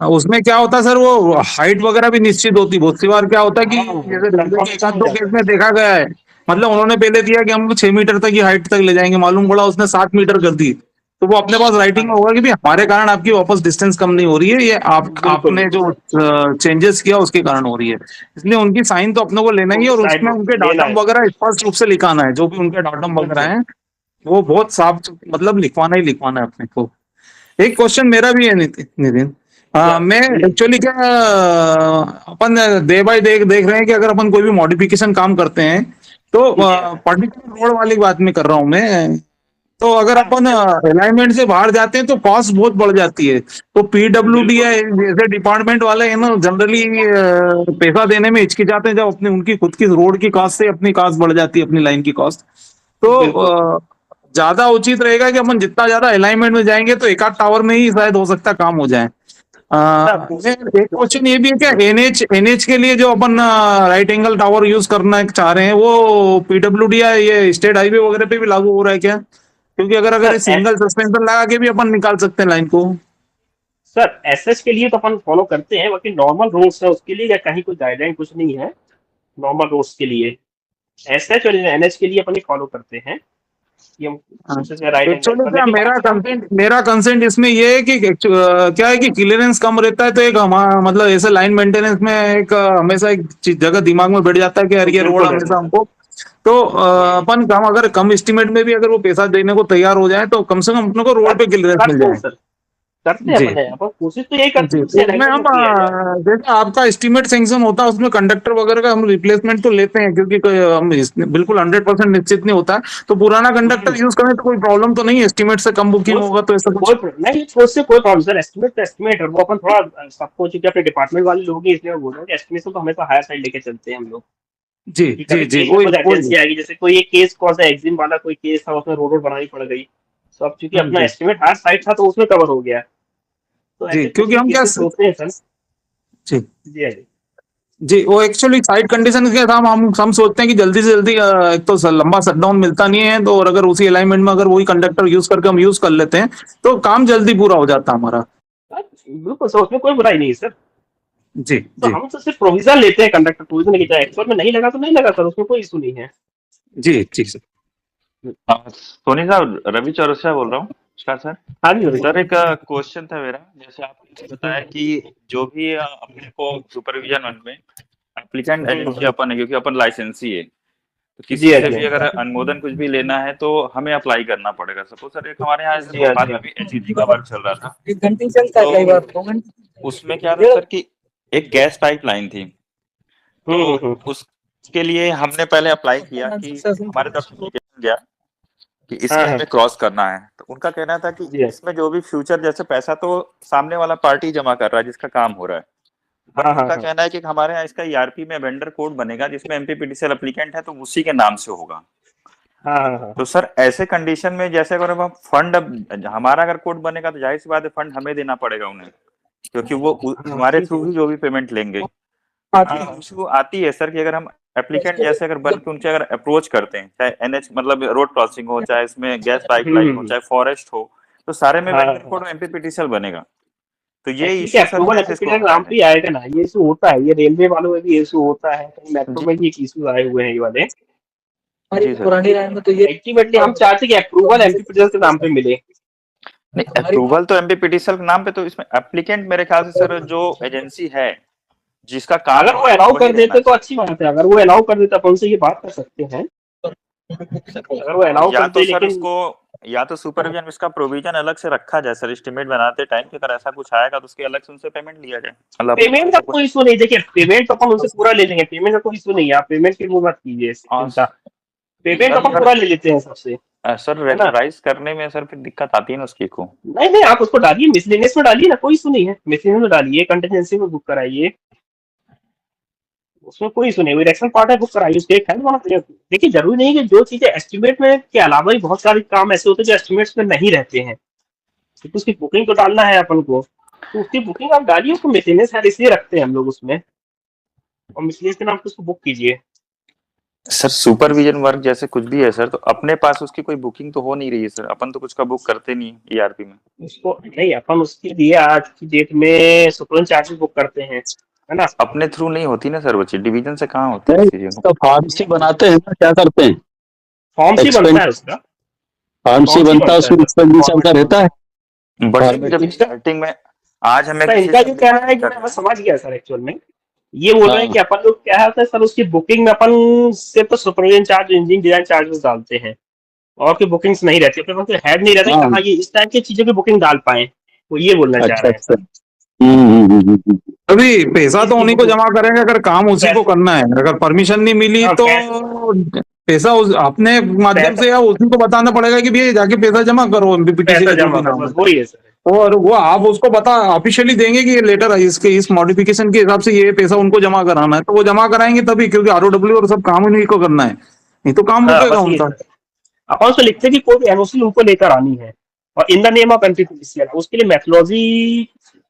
उसमें क्या होता है सर, वो हाइट वगैरह भी निश्चित होती। बहुत सी बार क्या होता है कि जैसे रेलवे के एक आध दो केस में देखा गया है, मतलब उन्होंने पहले दिया कि हम 6 मीटर तक की हाइट तक ले जाएंगे, मालूम पड़ा उसने 7 मीटर कर दी। तो वो अपने पास राइटिंग में होगा कि भी हमारे कारण आपकी वापस डिस्टेंस कम नहीं हो रही है, ये आपने जो चेंजेस किया उसके कारण हो रही है। इसलिए उनकी साइन तो अपने को लेना ही है, और उसमें उनके डाटम वगैरह स्पष्ट रूप से लिखाना है, जो भी उनके डाटम वगैरह है वो बहुत साफ, मतलब लिखवाना ही लिखवाना है अपने को। एक क्वेश्चन मेरा भी है नितिन, मैं एक्चुअली क्या, अपन डे बाय डे देख रहे हैं कि अगर अपन कोई भी मॉडिफिकेशन काम करते हैं तो पर्टिकुलर रोड वाली बात में कर रहा हूं मैं, तो अगर अपन अलाइनमेंट से बाहर जाते हैं तो कॉस्ट बहुत बढ़ जाती है। तो पीडब्ल्यूडी है जैसे डिपार्टमेंट वाले हैं ना, जनरली पैसा देने में हिचकिचाते हैं जब अपने उनकी खुद की रोड की कॉस्ट से अपनी कॉस्ट बढ़ जाती है, अपनी लाइन की कॉस्ट। तो ज्यादा उचित रहेगा कि अपन जितना ज्यादा अलाइनमेंट में जाएंगे तो एक आध टावर में ही शायद हो सकता काम हो जाए। एक क्वेश्चन ये भी है, क्या एनएच के लिए जो अपन राइट एंगल टावर यूज करना चाह रहे हैं वो पीडब्ल्यूडी या ये स्टेट हाईवे वगैरह पे भी लागू हो रहा है क्या? क्योंकि अगर सिंगल सस्पेंशन लगा के भी अपन निकाल सकते हैं लाइन को। सर एसएच के लिए तो अपन फॉलो करते हैं, बाकी नॉर्मल रोड्स है उसके लिए कहीं कोई गाइडलाइन कुछ नहीं है। नॉर्मल रोड्स के लिए एसएच और एनएच के लिए अपन फॉलो करते हैं। एक्चुअली क्या मेरा कंसेंट इसमें ये है कि क्या है कि क्लियरेंस कम रहता है, तो एक मतलब ऐसे लाइन मेंटेनेंस में एक हमेशा एक जगह दिमाग में बैठ जाता है कि यार ये रोड हमेशा हमको, तो अपन कम अगर कम एस्टिमेट में भी अगर वो पैसा देने को तैयार हो जाए तो कम से कम अपने को रोड पे क्लियरेंस मिल जाए। करते हैं अपन कोशिश तो यही करते हैं। उसमें हम जैसे आपका एस्टीमेट सैंक्शन होता है उसमें कंडक्टर वगैरह का हम रिप्लेसमेंट तो लेते हैं, क्योंकि हम बिल्कुल 100% निश्चित नहीं होता, तो पुराना कंडक्टर यूज करें तो कोई प्रॉब्लम तो नहीं, एस्टीमेट से कम बुकिंग होगा तो ऐसा कुछ नहीं, उससे कोई प्रॉब्लम सर। एस्टिमेट वो अपन थोड़ा सबको, चूंकि अपने डिपार्टमेंट वाले लोग हैं इसलिए मैं बोल रहा हूँ कि एस्टिमेशन तो हमेशा हायर साइड लेके चलते हैं हम लोग। जी जी जी, कोई एजेंसी आएगी, जैसे कोई एक केस कौन सा एग्जिम वाला कोई केस था, उसमें रोड बनानी पड़ गई, तो अब चूंकि अपना एस्टिमेट हार्ड साइड था तो उसमें कवर हो गया। तो जी, ऐसे क्योंकि हम क्या केसेस होते हैं सर। जी जी हाँ जी। जी, वो एक्चुअली साइट कंडीशन के साथ हम सोचते हैं कि जल्दी से जल्दी एक तो लंबा शटडाउन मिलता नहीं है, तो और अगर उसी अलाइनमेंट में अगर वही कंडक्टर यूज करके हम यूज कर लेते हैं तो काम जल्दी पूरा हो जाता है हमारा। बिल्कुल सर, उसमें कोई बुराई नहीं है सर। जी तो जी हम तो सिर्फ प्रोविजन लेते हैं, कंडक्टर प्रोविजन लेके जाए, एक्चुअल में नहीं लगा तो नहीं लगा सर, उसमें कोई इशू नहीं है। जी जी सर। सोनी साहब, रवि चौरसिया बोल रहा हूँ। नमस्कार सर। हाँ जी रवि सर, एक क्वेश्चन था मेरा। जैसे आपने बताया कि जो भी अपने को सुपरविजन वन में एप्लीकेंट एजेंसी अपन है, क्योंकि अपन लाइसेंसी है, तो किसी जी हाँ से जी भी अगर अनुमोदन कुछ भी लेना है तो हमें अप्लाई करना पड़ेगा। सपोज सर, एक हमारे यहाँ जी हाँ भोपाल जी में भी एचईजी का वर्क चल रहा था, 1 घंटे चलता है कई बार 2 घंटे। उसमें क्या था सर कि एक गैस पाइपलाइन थी, तो हम्म। उसके लिए हमने पहले अप्लाई किया कि हमारे तरफ से application गया कि इसमें हाँ हाँ हमें क्रॉस करना है। तो उनका कहना था कि जी हाँ इसमें जो भी फ्यूचर जैसे पैसा तो सामने वाला पार्टी जमा कर रहा है जिसका काम हो रहा है, बट हाँ हाँ उनका हाँ कहना है कि हमारे यहाँ इसका ईआरपी में वेंडर कोड बनेगा जिसमें एमपीपीटीसीएल एप्लीकेंट है तो उसी के नाम से होगा। हाँ हाँ हाँ। तो सर ऐसे कंडीशन में जैसे अगर हम फंड, अब हमारा अगर कोड बनेगा तो जाहिर सी बात है फंड हमें देना पड़ेगा उन्हें, क्योंकि वो हमारे थ्रू ही जो भी पेमेंट लेंगे। इशू आती है सर कि अगर हम एप्लीकेंट जैसे अगर बन के उनसे अगर अप्रोच करते हैं, चाहे एनएच मतलब रोड क्रॉसिंग हो, चाहे इसमें गैस पाइपलाइन हो, चाहे फॉरेस्ट हो, तो सारे में हाँ वेंडर कोड एमपीपीटीसीएल बनेगा। तो ये ठीक है, इशू सर अप्रूवल हमें इसको एप्लीकेशन नाम पे ही आएगा ना, ये इशू होता है, ये रेलवे वालों में भी इशू होता है, कहीं मेट्रो में भी एक इशू आए हुए हैं ये वाले। हमारी पुरानी राय में तो ये अल्टीमेटली हम चाहते हैं कि अप्रूवल एमपीपीटीसीएल के नाम पे मिले। नहीं, अप्रूवल तो एमपीपीटीसीएल के नाम पे, तो इसमें एप्लीकेंट मेरे ख्याल से सर जो एजेंसी है जिसका काम अगर वो अलाउ कर देते तो अच्छी बात है, अगर वो अलाउ कर देते अपन उनसे ये बात कर सकते हैं, अगर वो अलाउ या करते। तो सर लेकिन उसको, या तो सुपरविजन इसका प्रोविजन अलग से रखा जाए सर, एस्टिमेट बनाते टाइम कि अगर ऐसा कुछ आएगा तो उसके अलग से उनसे पेमेंट लिया जाए। मतलब पेमेंट का कोई इशू नहीं, देखिए पेमेंट तो अपन उनसे पूरा ले लेंगे, पेमेंट का कोई इशू नहीं है, आप पेमेंट की वो मत कीजिए चिंता, पेमेंट अपन पूरा ले लेते हैं सबसे। सर रेगुलराइज करने में सर फिर दिक्कत आती है ना उसकी को। नहीं आप उसको डालिए, मिसलेनियस में डालिए ना, कोई इशू नहीं है, मिसलेनियस में डालिए, कंटीजेंसी में बुक कराइए, उसमें कोई इशू नहीं, इरेक्शन पार्ट है बुक कराइए, उसके एक है। देखिए जरूरी नहीं है कि जो चीजें एस्टिमेट में के अलावा भी बहुत सारे काम ऐसे होते हैं जो एस्टिमेट्स में नहीं रहते हैं, क्योंकि उसकी बुकिंग तो डालना है अपन को, तो उसकी बुकिंग आप डालिए, उसको मिसलेनियस है इसलिए रखते हैं हम लोग उसमें, और मिसलेनियस के नाम पे उसको बुक कीजिए। सर सुपरविजन वर्क जैसे कुछ भी है सर, तो अपने पास उसकी कोई बुकिंग तो हो नहीं रही है सर, अपन तो कुछ का बुक करते नहीं ईआरपी में। उसको नहीं, अपन उसके लिए आज की डेट में सुपरविजन चार्जेस बुक करते हैं, है ना। अपने थ्रू नहीं होती ना सर, वो चीज डिवीजन से कहाँ होती है चीजें। तो फॉर्म सी बनाते हैं ना, क्या करते हैं? फॉर्म सी बनता है उसका, फॉर्म सी बनता है, उसमें एक्सपेंडिचर का रहता है। बट जब स्टार्टिंग में आज हमें इनका जो कहना है कि मैं समझ गया सर, एक्चुअल में ये बोल रहे हैं कि अपन लोग क्या होता है सर, उसकी बुकिंग में अपन सिर्फ तो supervision charge, engineering design charges डालते हैं, और की बुकिंग्स नहीं रहती, अपने पास हेड नहीं रहता कहाँ ये इस टाइप की चीजों की बुकिंग डाल पाए, वो ये बोलना चाह रहे हैं सर। अभी पैसा तो उन्हीं को जमा करेंगे अगर काम उसी को करना है, अगर परमिशन नहीं मिली तो पैसा अपने माध्यम से या उसी को बताना पड़ेगा कि भैया जाके पैसा जमा करो एमपीपीटीसी के नाम पे। वही है सर, और वो आप उसको बता ऑफिशियली देंगे कि ये लेटर है इसके, इस मॉडिफिकेशन के हिसाब से ये पैसा उनको जमा कराना है, तो वो जमा कराएंगे तभी, क्योंकि आरओडब्ल्यू और सब काम उन्हीं को करना है, नहीं तो काम रुकेगा उनका। अपन उसको लिखते हैं कि कोई भी एनओसी उनको लेकर आनी है, और इन द नेम ऑफ एमपीपीटीसीएल, उसके लिए मेथोलॉजी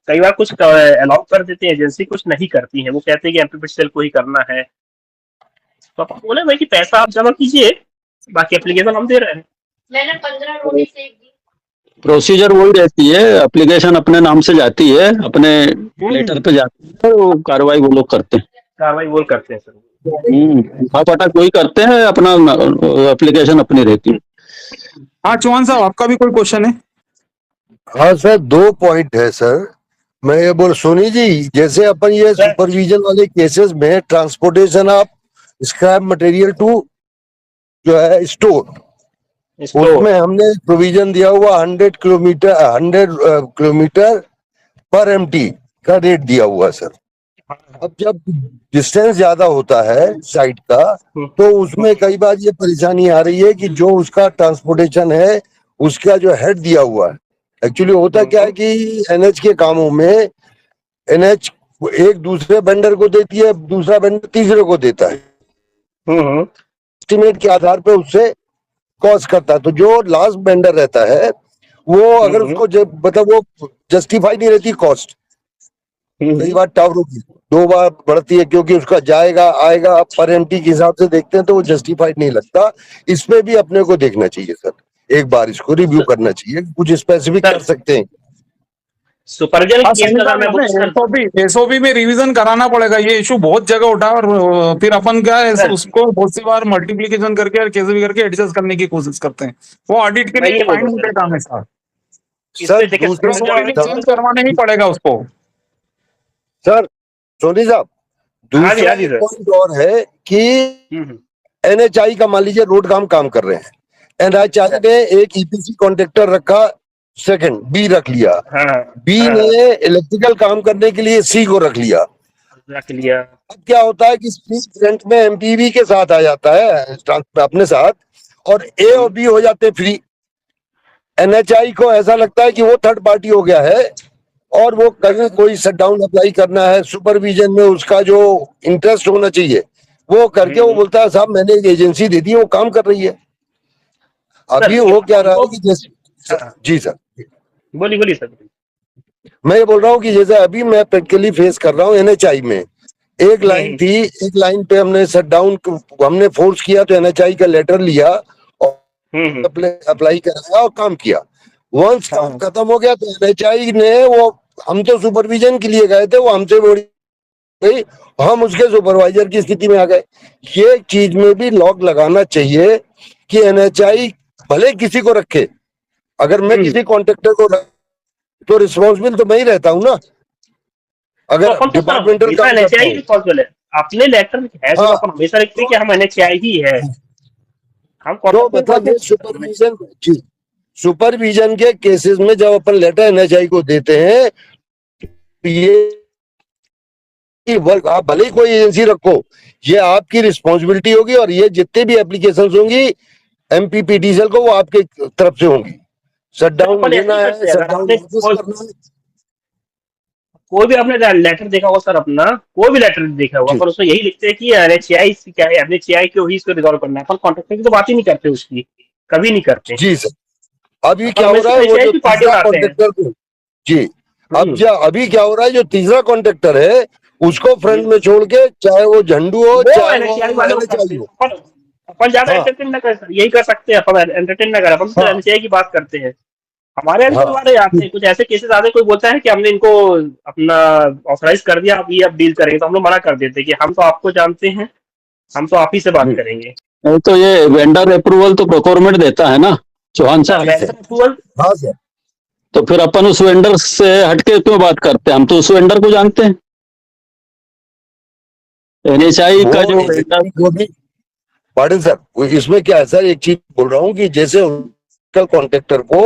कई बार कुछ अलाउ कर देते हैं एजेंसी, कुछ नहीं करती है, वो कहते हैं कि एमपीपीटीसीएल को ही करना है, तो अपन बोले भाई कि पैसा आप जमा कीजिए, बाकी एप्लीकेशन हम दे रहे हैं। मैंने 15 रोटी सेक दी। प्रोसीजर वही रहती है, एप्लीकेशन अपने नाम से जाती है, अपने लेटर पे जाती है, वो कार्रवाई वो लोग करते हैं, कार्रवाई वो करते हैं सर। पटाख वही करते हैं, अपना एप्लीकेशन अपनी रहती है। हाँ चौहान साहब, आपका भी कोई क्वेश्चन है? हाँ सर, 2 पॉइंट है सर। मैं ये बोल, सोनी जी, जैसे अपन ये सुपरविजन वाले केसेस में transportation of scrap material to जो है स्टोर, उसमें हमने प्रोविजन दिया हुआ 100 किलोमीटर पर एमटी का रेट दिया हुआ सर। अब जब डिस्टेंस ज्यादा होता है साइट का, तो उसमें कई बार ये परेशानी आ रही है कि जो उसका ट्रांसपोर्टेशन है उसका जो हेड दिया हुआ है, एक्चुअली होता क्या है कि एनएच के कामों में एनएच एक दूसरे वेंडर को देती है, दूसरा वेंडर तीसरे को देता है, एस्टिमेट के आधार पे उससे कॉस्ट करता है। तो जो लास्ट वेंडर रहता है वो अगर उसको मतलब वो जस्टिफाई नहीं रहती कॉस्ट, कई बार टावरों की 2 बार बढ़ती है क्योंकि उसका जाएगा आएगा पर एमटी के हिसाब से देखते हैं तो वो जस्टिफाइड नहीं लगता। इसमें भी अपने को देखना चाहिए सर, एक बार इसको रिव्यू करना चाहिए, कुछ स्पेसिफिक कर सकते हैं। एसओपी में रिवीजन कराना पड़ेगा, ये इशू बहुत जगह उठा और फिर अपन क्या है उसको बहुत सी बार मल्टीप्लिकेशन करके और कैसे भी करके एडजस्ट करने की कोशिश करते हैं, वो ऑडिट के लिए फाइन मिलेगा हमेशा सर चेंज करवाना ही पड़ेगा उसको। सर सोनी साहब दूसरा पॉइंट और है कि एनएचआई का मान लीजिए रोड काम कर रहे हैं, एनएचआई ने एक ईपीसी कॉन्ट्रैक्टर रखा, सेकंड बी रख लिया, बी ने इलेक्ट्रिकल काम करने के लिए सी को रख लिया। अब क्या होता है कि फ्रंट में एमपीवी के साथ आ जाता है अपने साथ और ए और बी हो जाते फ्री। एनएचआई को ऐसा लगता है कि वो थर्ड पार्टी हो गया है और वो कहीं कोई शटडाउन अप्लाई करना है, सुपरविजन में उसका जो इंटरेस्ट होना चाहिए वो करके वो बोलता है साहब मैंने एक एजेंसी दे दी वो काम कर रही है। अभी वो क्या रहा है कि जैसे जी सर बोलिए सर। मैं ये बोल रहा हूँ कि जैसे अभी मैं प्रैक्टिकली फेस कर रहा हूँ एनएचआई में, एक लाइन थी, एक लाइन पे हमने शटडाउन हमने फोर्स किया तो एनएचआई का लेटर लिया और अप्लाई कराया और काम किया। वंस काम खत्म हो गया तो एनएचआई ने वो, हम तो सुपरविजन के लिए गए थे, वो हमसे बोली गई, हम उसके सुपरवाइजर की स्थिति में आ गए। ये चीज में भी लॉक लगाना चाहिए कि एनएचआई भले किसी को रखे, अगर मैं किसी कॉन्ट्रैक्टर को तो रिस्पॉन्सिबल तो मैं ही रहता हूँ ना। अगर डिपार्टमेंटल रिस्पॉन्सिबल है अपने लेटर है तो अपन हमेशा रखते हैं कि हम एनएचआई ही है, हम तो मतलब सुपरविजन जी सुपरविजन के केसेस में जब अपन लेटर एनएचआई को देते हैं तो ये वर्क आप भले ही कोई एजेंसी रखो, ये आपकी रिस्पॉन्सिबिलिटी होगी और ये जितने भी एप्लीकेशंस होंगी एमपीपीडीसीएल को वो आपके तरफ से होंगी। शटडाउन लेना है, शटडाउन करना है। कोई भी आपने लेटर देखा होगा सर, अपना कोई भी लेटर देखा होगा पर उसमें यही लिखते हैं कि एनएचआई क्या है, एनएचआई को ही इसको रिजॉल्व करना है, पर कॉन्ट्रैक्टर की तो बात ही नहीं करते, उसकी कभी नहीं करते। जी सर अभी क्या हो रहा है वो जो तीसरा कॉन्ट्रैक्टर जी अभी क्या हो रहा है जो तीसरा कॉन्ट्रैक्टर है उसको फ्रंट में छोड़ के, चाहे वो झंडू हो चाहे वो अपन ज्यादा एंटरटेन ना कर, यही कर सकते हैं अपन, एंटरटेन ना कर, अपन तो एनएचआई की बात करते हैं। हमारे यहाँ वाले आते हैं, कुछ ऐसे केसेस आते हैं, कोई बोलता है कि हमने इनको अपना ऑथराइज कर दिया, अब ये अब डील करेंगे, तो हम लोग मना कर देते हैं कि हम तो आपको जानते हैं, हम तो आप ही से बात करेंगे। तो ये वेंडर अप्रूवल तो प्रोक्योरमेंट देता है ना चौहान साहब, अप्रूवल। हाँ सर, तो फिर अपन उस वेंडर से हटके क्यों बात करते हैं, हम तो उस वेंडर को जानते हैं। एनएचआई का जो वेंडर पाटिल सर इसमें क्या है सर, एक चीज बोल रहा हूँ कि जैसे कॉन्ट्रैक्टर को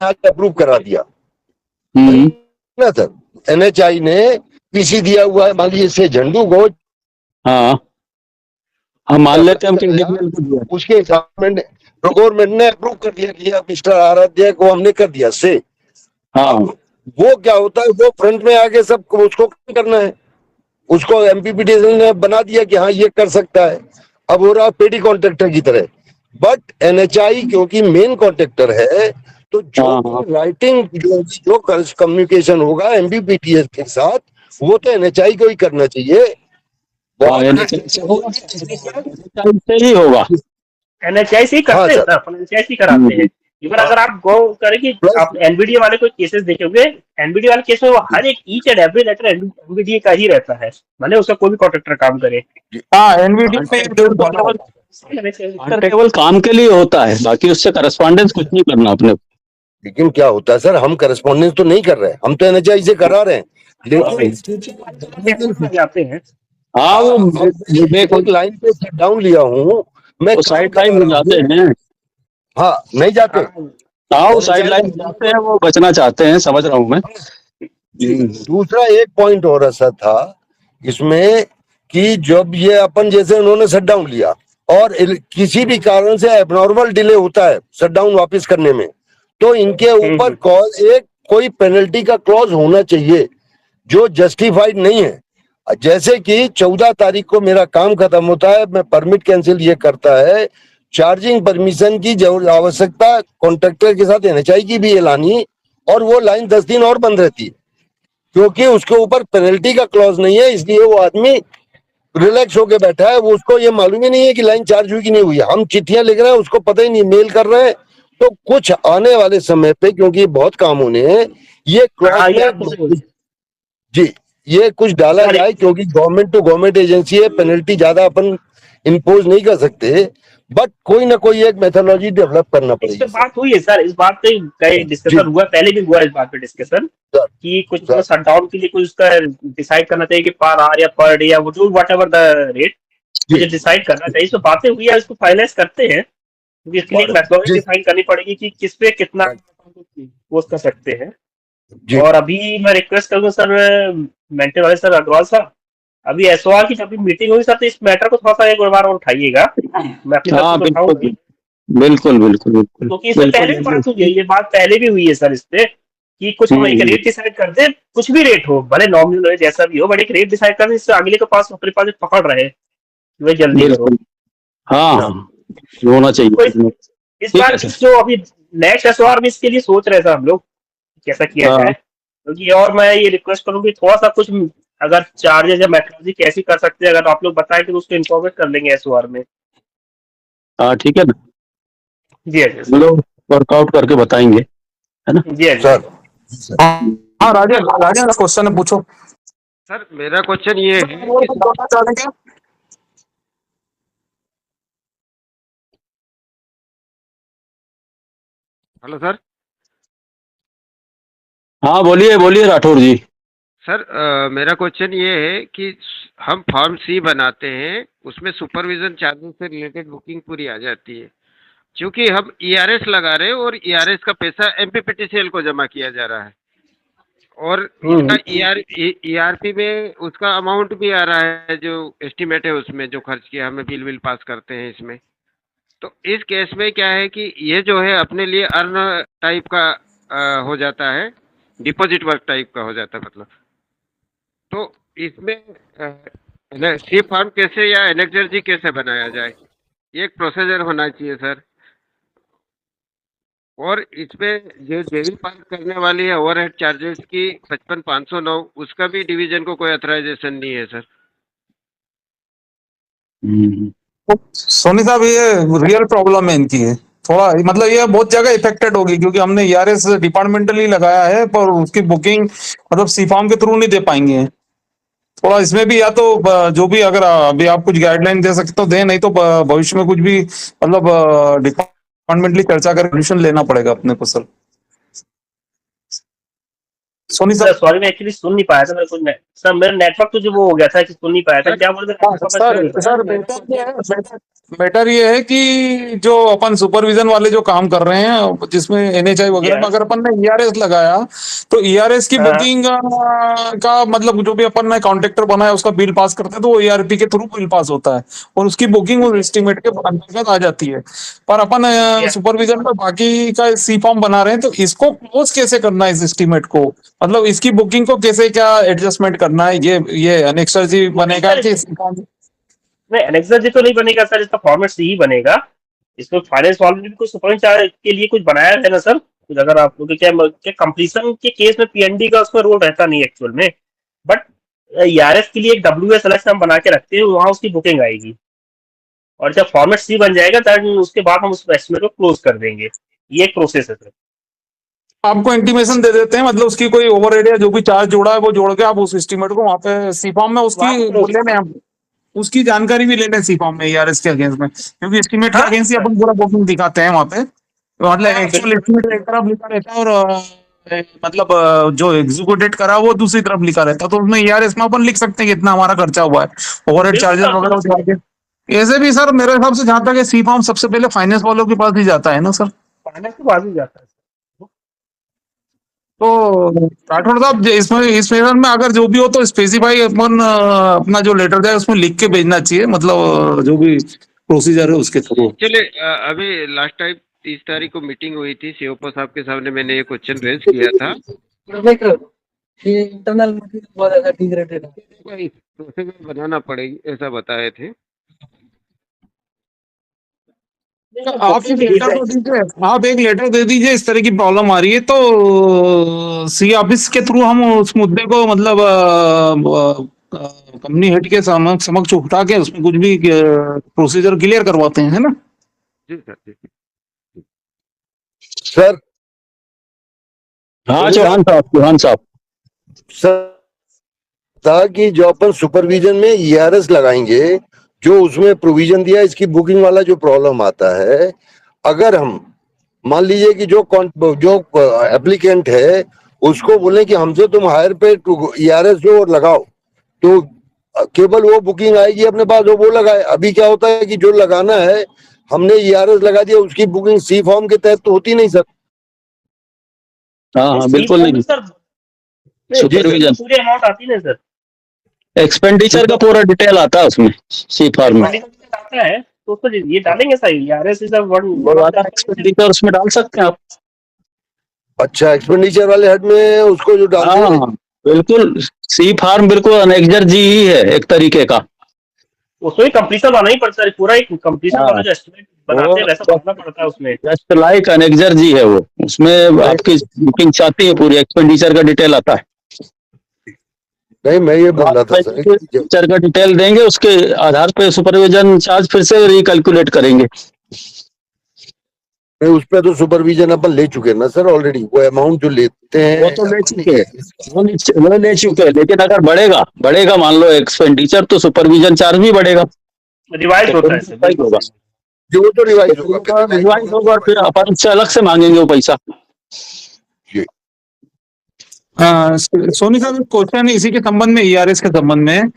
अप्रूव करा दिया ना सर, एनएचआई ने पीसी दिया हुआ है, मान लीजिए इससे झंडू को, हाँ हम मान लेते हैं हम उसके हिसाब में गवर्नमेंट ने अप्रूव कर दिया कि मिस्टर आराध्य को हमने कर दिया से, हाँ वो क्या होता है वो फ्रंट में आके सब उसको करना है, उसको एमपीपीडीसीएल ने बना दिया कि हाँ ये कर सकता है, अब हो रहा पेटी कॉन्ट्रैक्टर की तरह। बट एनएचआई क्योंकि मेन कॉन्ट्रैक्टर है तो जो राइटिंग जो कम्युनिकेशन होगा एमपीपीडीसीएल के साथ वो तो एनएचआई को ही करना चाहिए, ही होगा, एनएचआई से ही करते हैं, एनएचआई से कराते हैं। इवन अगर आप गो करेंगे, आप एनबीडीए वाले कोई केसेस देखोगे, एनबीडीए वाले केस में वो हर एक each and every letter NBDA का ही रहता है, भले उसका कोई भी कॉन्ट्रैक्टर काम करे। हाँ एनबीडीए केवल काम के लिए होता है, बाकी उससे करस्पॉन्डेंस कुछ नहीं करना अपने। लेकिन क्या होता है सर, हम करस्पॉन्डेंस तो नहीं कर रहे, हम तो एनएचआई से करा रहे हैं, लेकिन जाते हैं। हाँ वो एक लाइन पे शटडाउन लिया हूँ मैं, साइड लाइन में जाते हैं, हाँ नहीं जाते, हाँ साइड लाइन जाते हैं, वो बचना चाहते हैं, समझ रहा हूँ मैं। दूसरा एक पॉइंट और ऐसा था इसमें कि जब ये अपन जैसे उन्होंने शटडाउन लिया और किसी भी कारण से एबनॉर्मल डिले होता है शटडाउन वापस करने में, तो इनके ऊपर एक कोई पेनल्टी का क्लॉज होना चाहिए जो जस्टिफाइड नहीं है। जैसे कि 14 तारीख को मेरा काम खत्म होता है, मैं परमिट कैंसिल ये करता है, चार्जिंग परमिशन की जरूर आवश्यकता कॉन्ट्रैक्टर के साथ एनएचआई की भी है लानी, और वो लाइन 10 दिन और बंद रहती है, क्योंकि उसके ऊपर पेनल्टी का क्लॉज नहीं है, इसलिए वो आदमी रिलैक्स होके बैठा है। वो उसको ये मालूम ही नहीं है कि लाइन चार्ज हुई कि नहीं हुई है। हम चिट्ठियां लिख रहे हैं, उसको पता ही नहीं, मेल कर रहे हैं। तो कुछ आने वाले समय पे, क्योंकि बहुत काम होने हैं, ये क्लॉज में जी ये कुछ डाला जाए, क्योंकि गवर्नमेंट टू गवर्नमेंट एजेंसी है, पेनल्टी ज्यादा अपन इम्पोज नहीं कर सकते, बट कोई ना कोई एक मेथोलॉजी डेवलप करना इस पे पड़ेगी। बात हुई है सर, इस बात पे कई डिस्कशन हुआ, पहले भी हुआ इस बात पे डिस्कशन कि कुछ शटडाउन के लिए कुछ उसका डिसाइड करना चाहिए कि पर आवर या पर डे या वट एवर द रेट, मुझे डिसाइड करना चाहिए। इसमें बातें हुई है, इसको फाइनलाइज करते हैं, क्योंकि इसके लिए एक मेथोडोलॉजी डिफाइन करनी पड़ेगी कि किस पे कितना पोस्ट कर सकते हैं। और अभी मैं रिक्वेस्ट करूंगा सर, मेंटेन वाले सर अग्रवाल साहब, अभी एसओआर की जब भी मीटिंग होगी सर, तो इस मैटर को थोड़ा सा एक बार और उठाइएगा। मैं अपनी तरफ से उठाऊंगा, बिल्कुल बिल्कुल बिल्कुल क्योंकि इससे पहले भी बात हुई है, ये बात पहले भी हुई है सर इस पे, कि कुछ हम एक रेट डिसाइड कर दे, कुछ भी रेट हो, भले नॉमिनल हो जैसा भी हो, बट एक रेट डिसाइड कर दे, इससे अगले के पास अपने पास पकड़ रहे वे जल्दी करो। हाँ होना चाहिए। इस बार जो अभी नेक्स्ट एसओआर में इसके लिए सोच रहे थे हम लोग कैसा किया जाए, क्योंकि और मैं ये रिक्वेस्ट करूँ कि थोड़ा सा कुछ अगर चार्जेस या मेथोडोलॉजी कैसी कर सकते हैं, अगर आप लोग बताएं तो उसको इनकॉर्पोरेट कर लेंगे एसओआर में। हाँ ठीक है ना, जी हम लोग वर्कआउट करके बताएंगे, है ना। जी सर। हाँ राजेश क्वेश्चन है, पूछो सर। मेरा क्वेश्चन ये है कि हेलो सर। हाँ बोलिए बोलिए राठौर जी। सर मेरा क्वेश्चन ये है कि हम फॉर्म सी बनाते हैं, उसमें सुपरविजन चार्जेस से रिलेटेड बुकिंग पूरी आ जाती है, क्योंकि हम ईआरएस लगा रहे हैं और ईआरएस का पैसा एमपीपीटीसीएल को जमा किया जा रहा है, और इसका ईआरपी में उसका अमाउंट भी आ रहा है, जो एस्टिमेट है उसमें जो खर्च किया, हमें बिल पास करते हैं इसमें। तो इस केस में क्या है कि ये जो है अपने लिए अर्न टाइप का हो जाता है, डिपॉजिट वर्क टाइप का हो जाता है मतलब। तो इसमें सी फॉर्म कैसे या एनेक्जर्जी कैसे बनाया जाए, ये एक प्रोसीजर होना चाहिए सर। और इसमें जो डेली पास करने वाली है ओवरहेड चार्जेस की 55,509, उसका भी डिवीजन को कोई अथराइजेशन नहीं है सर। सोनी साहब, ये रियल प्रॉब्लम है इनकी है थोड़ा, मतलब ये बहुत जगह इफेक्टेड होगी, क्योंकि हमने ईआरएस डिपार्टमेंटली लगाया है, पर उसकी बुकिंग मतलब सी फॉर्म के थ्रू नहीं दे पाएंगे। थोड़ा इसमें भी या तो जो भी अगर अभी आप कुछ गाइडलाइन दे सकते तो दे, नहीं तो भविष्य में कुछ भी मतलब डिपार्टमेंटली चर्चा कर सोल्यूशन लेना पड़ेगा अपने को सर। सोनी सर सॉरी, मैं एक्चुअली सुन नहीं पाया था, मेरे को सर मेरा नेटवर्क तो जो वो हो गया था कि सुन नहीं पाया था, क्या बोल रहे थे सर? बेटर ये है कि जो अपन सुपरविजन वाले जो काम कर रहे हैं, जिसमें एनएचआई वगैरह में अगर अपन ने ईआरएस लगाया, तो ईआरएस की बुकिंग का मतलब जो भी अपन ने कॉन्ट्रैक्टर बनाया उसका बिल पास करते हैं, तो वो ईआरपी के थ्रू बिल पास होता है और उसकी बुकिंग उस एस्टिमेट के अंतर्गत आ जाती है। पर अपन सुपरविजन में बाकी का सी फॉर्म बना रहे हैं, तो इसको क्लोज कैसे करना है इस एस्टिमेट को, मतलब इसकी बुकिंग को कैसे क्या एडजस्टमेंट करना है, ये अनेक्सर जी बनेगा कि नहीं, एनेक्सर जी तो नहीं बनेगा सर, इसका फॉर्मेट सी ही बनेगा। इसको फाइनेंस वाले ने भी कुछ सुपरविजन चार्ज के लिए कुछ बनाया है ना सर कुछ, अगर आप लोग क्या कंप्लीशन के केस में पीएनडी का उसमें रोल रहता नहीं एक्चुअल में, बट ईआरएस के लिए एक डब्ल्यूएस अलग से हम बना के रखते हैं, वहां उसकी बुकिंग आएगी, और जब फॉर्मेट सी बन जाएगा तब उसके बाद हम उस एस्टिमेट को क्लोज कर देंगे। ये एक प्रोसेस है सर। आपको इंटीमेशन दे देते हैं, मतलब उसकी कोई ओवरहेड या जो भी चार्ज जोड़ा है वो जोड़ के आप उस एस्टिमेट को वहाँ पे सी फॉर्म में उसकी लेने हैं, उसकी जानकारी भी लेने सी फॉर्म में ईआरएस के अगेंस्ट में, क्योंकि एस्टिमेट के अगेंस्ट ही अपन पूरा बुकिंग दिखाते हैं वहाँ पे, मतलब एक्चुअल एस्टिमेट एक तरफ लिखा रहता है और मतलब जो एग्जीक्यूटेड करा वो दूसरी तरफ लिखा रहता है, तो उसमें ईआरएस में अपन लिख सकते हैं कि इतना हमारा खर्चा हुआ है, ओवरहेड चार्जेस वगैरह जोड़ के। ऐसे भी सर मेरे हिसाब से जहां तक सी फॉर्म सबसे पहले फाइनेंस वालों के पास ही जाता है ना सर, फाइनेंस के पास ही जाता है। तो राठौर साहब इसमें इस फेवर में अगर जो भी हो तो स्पेसिफाई अपन अपना जो लेटर जाए उसमें लिख के भेजना चाहिए, मतलब जो भी प्रोसीजर है उसके थ्रू। चलिए अभी लास्ट टाइम 30 तारीख को मीटिंग हुई थी, सीओपो साहब के सामने मैंने ये क्वेश्चन रेज किया था। इंटरनल बहुत ज्यादा डिग्रेडेड है, प्रोसीजर बनाना पड़ेगी ऐसा बताए थे। आप एक लेटर तो दीजिए, आप एक लेटर दे दीजिए इस तरह की प्रॉब्लम आ रही है, तो सी ऑफिस के थ्रू हम उस मुद्दे को मतलब कंपनी हेड के समक्ष उठा के उसमें कुछ भी प्रोसीजर क्लियर करवाते हैं, है ना? जी सर, जी सर। हाँ चौहान साहब सर था कि जो अपन सुपरविजन में ईआरएस लगाएंगे, जो उसमें प्रोविजन दिया है, इसकी बुकिंग वाला जो प्रॉब्लम आता है, अगर हम मान लीजिए कि जो एप्लीकेंट है उसको बोले कि हमसे तुम हायर पे ईआरएस जो लगाओ, तो केवल वो बुकिंग आएगी अपने पास, वो लगाए। अभी क्या होता है कि जो लगाना है हमने ईआरएस लगा दिया, उसकी बुकिंग सी फॉर्म के तहत तो होती नहीं सर। हाँ बिल्कुल नहीं, सुपरविजन पूरी अमाउंट आती है सर, एक्सपेंडिचर का पूरा डिटेल आता है उसमें सी फॉर्म में आता है, तो उसको ये डालेंगे सर, ईआरएस इज एक्सपेंडिचर उसमें डाल सकते हैं आप। अच्छा, एक्सपेंडिचर वाले हेड में उसको जो डालते हैं। हाँ बिल्कुल, सी फॉर्म बिल्कुल अनेक्जर जी ही है एक तरीके का, उसमें कंप्लीशन बनाना ही पड़ता है, पूरा एक कंप्लीशन वाला जो एस्टिमेट बनाते हैं वैसा बनाना पड़ता है उसमें। जस्ट लाइक अनेक्जर जी है वो, उसमें आपकी बुकिंग चाहती है, पूरी एक्सपेंडिचर का डिटेल आता है। नहीं, मैं ये बोल रहा था सर, एक्सपेंडिचर का डिटेल देंगे, उसके आधार पे सुपरविजन चार्ज फिर से रिकैलकुलेट करेंगे। उस पे तो सुपरविजन अपन ले चुके हैं ना सर ऑलरेडी, वो अमाउंट जो लेते हैं वो तो ले चुके, वो ले चुके, लेकिन अगर बढ़ेगा मान लो एक्सपेंडिचर, तो सुपरविजन चार्ज भी बढ़ेगा, रिवाइज होता है होगा, जो वो तो रिवाइज होगा और फिर अपन से अलग से मांगेंगे वो पैसा। सोनी साहब क्वेश्चन इसी के संबंध में, ईआरएस के संबंध में,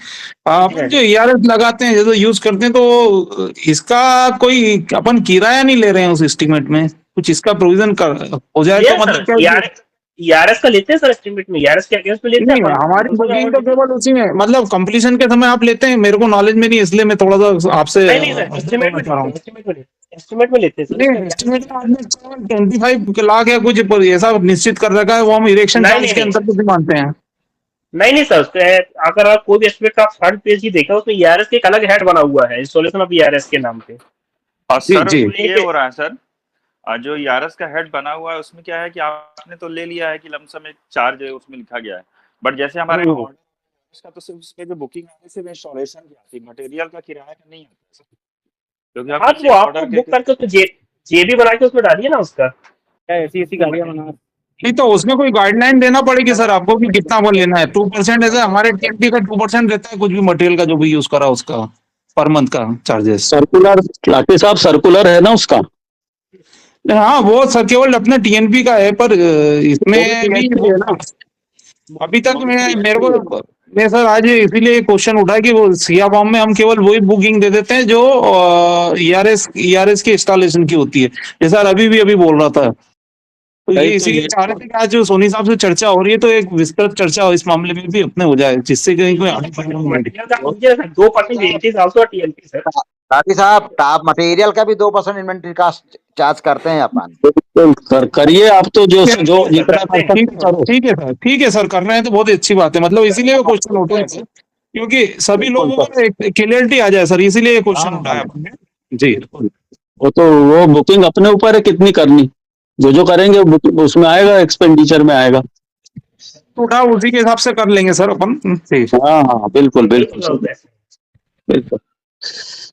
अपन जो ईआरएस लगाते हैं, जो यूज करते हैं, तो इसका कोई अपन किराया नहीं ले रहे हैं उस एस्टिमेट में, कुछ इसका प्रोविजन हो जाए तो मतलब क्या? ईआरएस का लेते हैं सर एस्टिमेट में, ईआरएस के अगेंस्ट में लेते हैं हमारी बुकिंग तो केवल उसी में, मतलब कंप्लीशन के समय आप लेते हैं, मेरे को नॉलेज में नहीं, इसलिए मैं थोड़ा सा आपसे एस्टिमेट में लेते हैं सर। एस्टिमेट में आपने 25 लाख या कुछ ऐसा निश्चित कर रखा है, वो हम इरेक्शन चार्ज के अंतर्गत मानते हैं। नहीं सर, अगर आप कोई भी एस्टिमेट का फ्रंट पेज ही देखा, उसमें ईआरएस के एक अलग हेड बना हुआ है, इंस्टॉलेशन ऑफ ईआरएस के नाम पे। और सर ये हो रहा है सर, जो ईआरएस का हेड बना हुआ है उसमें क्या है कि आपने तो ले लिया है कि लमसम एक चार्ज है उसमें लिखा गया है, बट जैसे हमारे इसका तो सिर्फ उसमें जो बुकिंग आने से इंस्टॉलेशन की आती है, मटेरियल का किराया का नहीं आता, क्योंकि आप बुक करके उसको जेबी बना के उसमें डालिए ना, उसका क्या ऐसी गाड़ियां बना। नहीं तो उसमें कोई गाइडलाइन देना पड़ेगी सर आपको कि कितना वो लेना है। 2% ऐसे हमारे टीएमटी का 2% रहता है, कुछ भी मटेरियल का जो भी यूज करा उसका पर मंथ का चार्जेस। सर्कुलर लाठी साहब, सर्कुलर है ना उसका? हाँ वो सर केवल अपने टीएनपी का है, पर इसमें भी अभी तक मैं सर आज इसीलिए क्वेश्चन उठा कि वो सिया फॉर्म में हम केवल वही बुकिंग दे देते हैं जो ईआरएस की इंस्टॉलेशन की होती है, जैसा अभी बोल रहा था। तो ये इसीलिए चाह रहे थे कि आज जो सोनी साहब से चर्चा हो रही है, तो एक विस्तृत चर्चा हो इस मामले में भी अपने हो जाए, जिससे कहीं कोई साथी साहब, टॉप मटेरियल का भी 2% इन्वेंट्री कास्ट चार्ज करते हैं अपन। करिए आप तो जो ठीक है सर, कर रहे हैं तो बहुत अच्छी बात है, मतलब इसीलिए क्वेश्चन उठा है क्योंकि सभी लोगों को क्लियरिटी आ जाए सर, इसीलिए क्वेश्चन उठाया जी। वो तो वो बुकिंग अपने ऊपर है कितनी करनी, जो करेंगे उसमें आएगा, एक्सपेंडिचर में आएगा, उठा उसी के हिसाब से कर लेंगे सर अपन। हाँ बिल्कुल।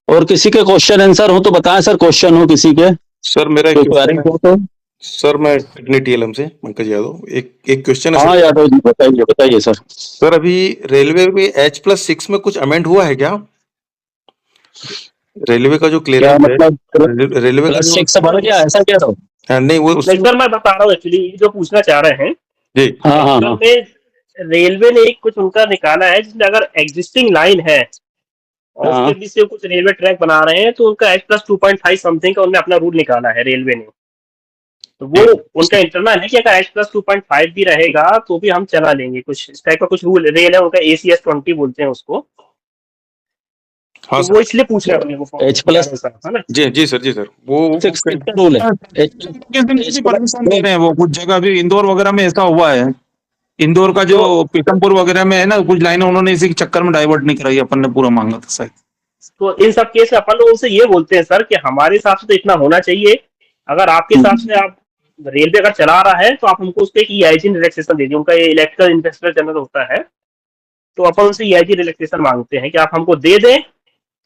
और किसी के क्वेश्चन आंसर हो तो बताएं सर, क्वेश्चन हो किसी के? सर मेरा एक क्वेश्चन है। सर मैं किडनी टीएलएम से पंकज यादव, एक क्वेश्चन है। हाँ यादव जी बताइए सर। सर अभी रेलवे में H+6 में कुछ अमेंड हुआ है क्या? रेलवे का जो क्लियरेंस मतलब रेलवे का जो ऐसा क्या था? नहीं वो सर मैं बता रहा हूँ एक्चुअली जो पूछना चाह रहे हैं जी। हाँ। रेलवे ने एक कुछ उनका निकाला है, जिसमें अगर एग्जिस्टिंग लाइन है और उसके बीच से कुछ रेलवे ट्रैक बना रहे हैं, तो उनका H+2.5 समथिंग का उन्होंने अपना रूल निकाला है रेलवे ने। तो वो उनका इंटरनल है कि अगर H+2.5 भी रहेगा तो भी हम चला लेंगे, कुछ इस टाइप का कुछ रूल रेल है उनका, ACS20 बोलते हैं उसको। हाँ तो वो इसलिए पूछ रहे हैं वो H+ जी सर वो रूल है, परमिशन दे रहे हैं वो कुछ जगह भी, इंदौर वगैरह में ऐसा हुआ है, इंदौर का जो पीतमपुर वगैरह में है ना, कुछ लाइनें उन्होंने इसी चक्कर में डाइवर्ट नहीं कराई, अपन ने पूरा मांगा था शायद। तो इन सब केस में अपन लोग उनसे ये बोलते हैं सर कि हमारे हिसाब से तो इतना होना चाहिए, अगर आपके हिसाब से आप रेलवे अगर चला रहा है तो आप हमको उसको एक ईआईजी रिलैक्सेशन दे दीजिए। उनका ये इलेक्ट्रिकल इंस्पेक्टर जनरल होता है, तो अपन उनसे ईआईजी रिलैक्सेशन मांगते हैं कि आप हमको दे दें।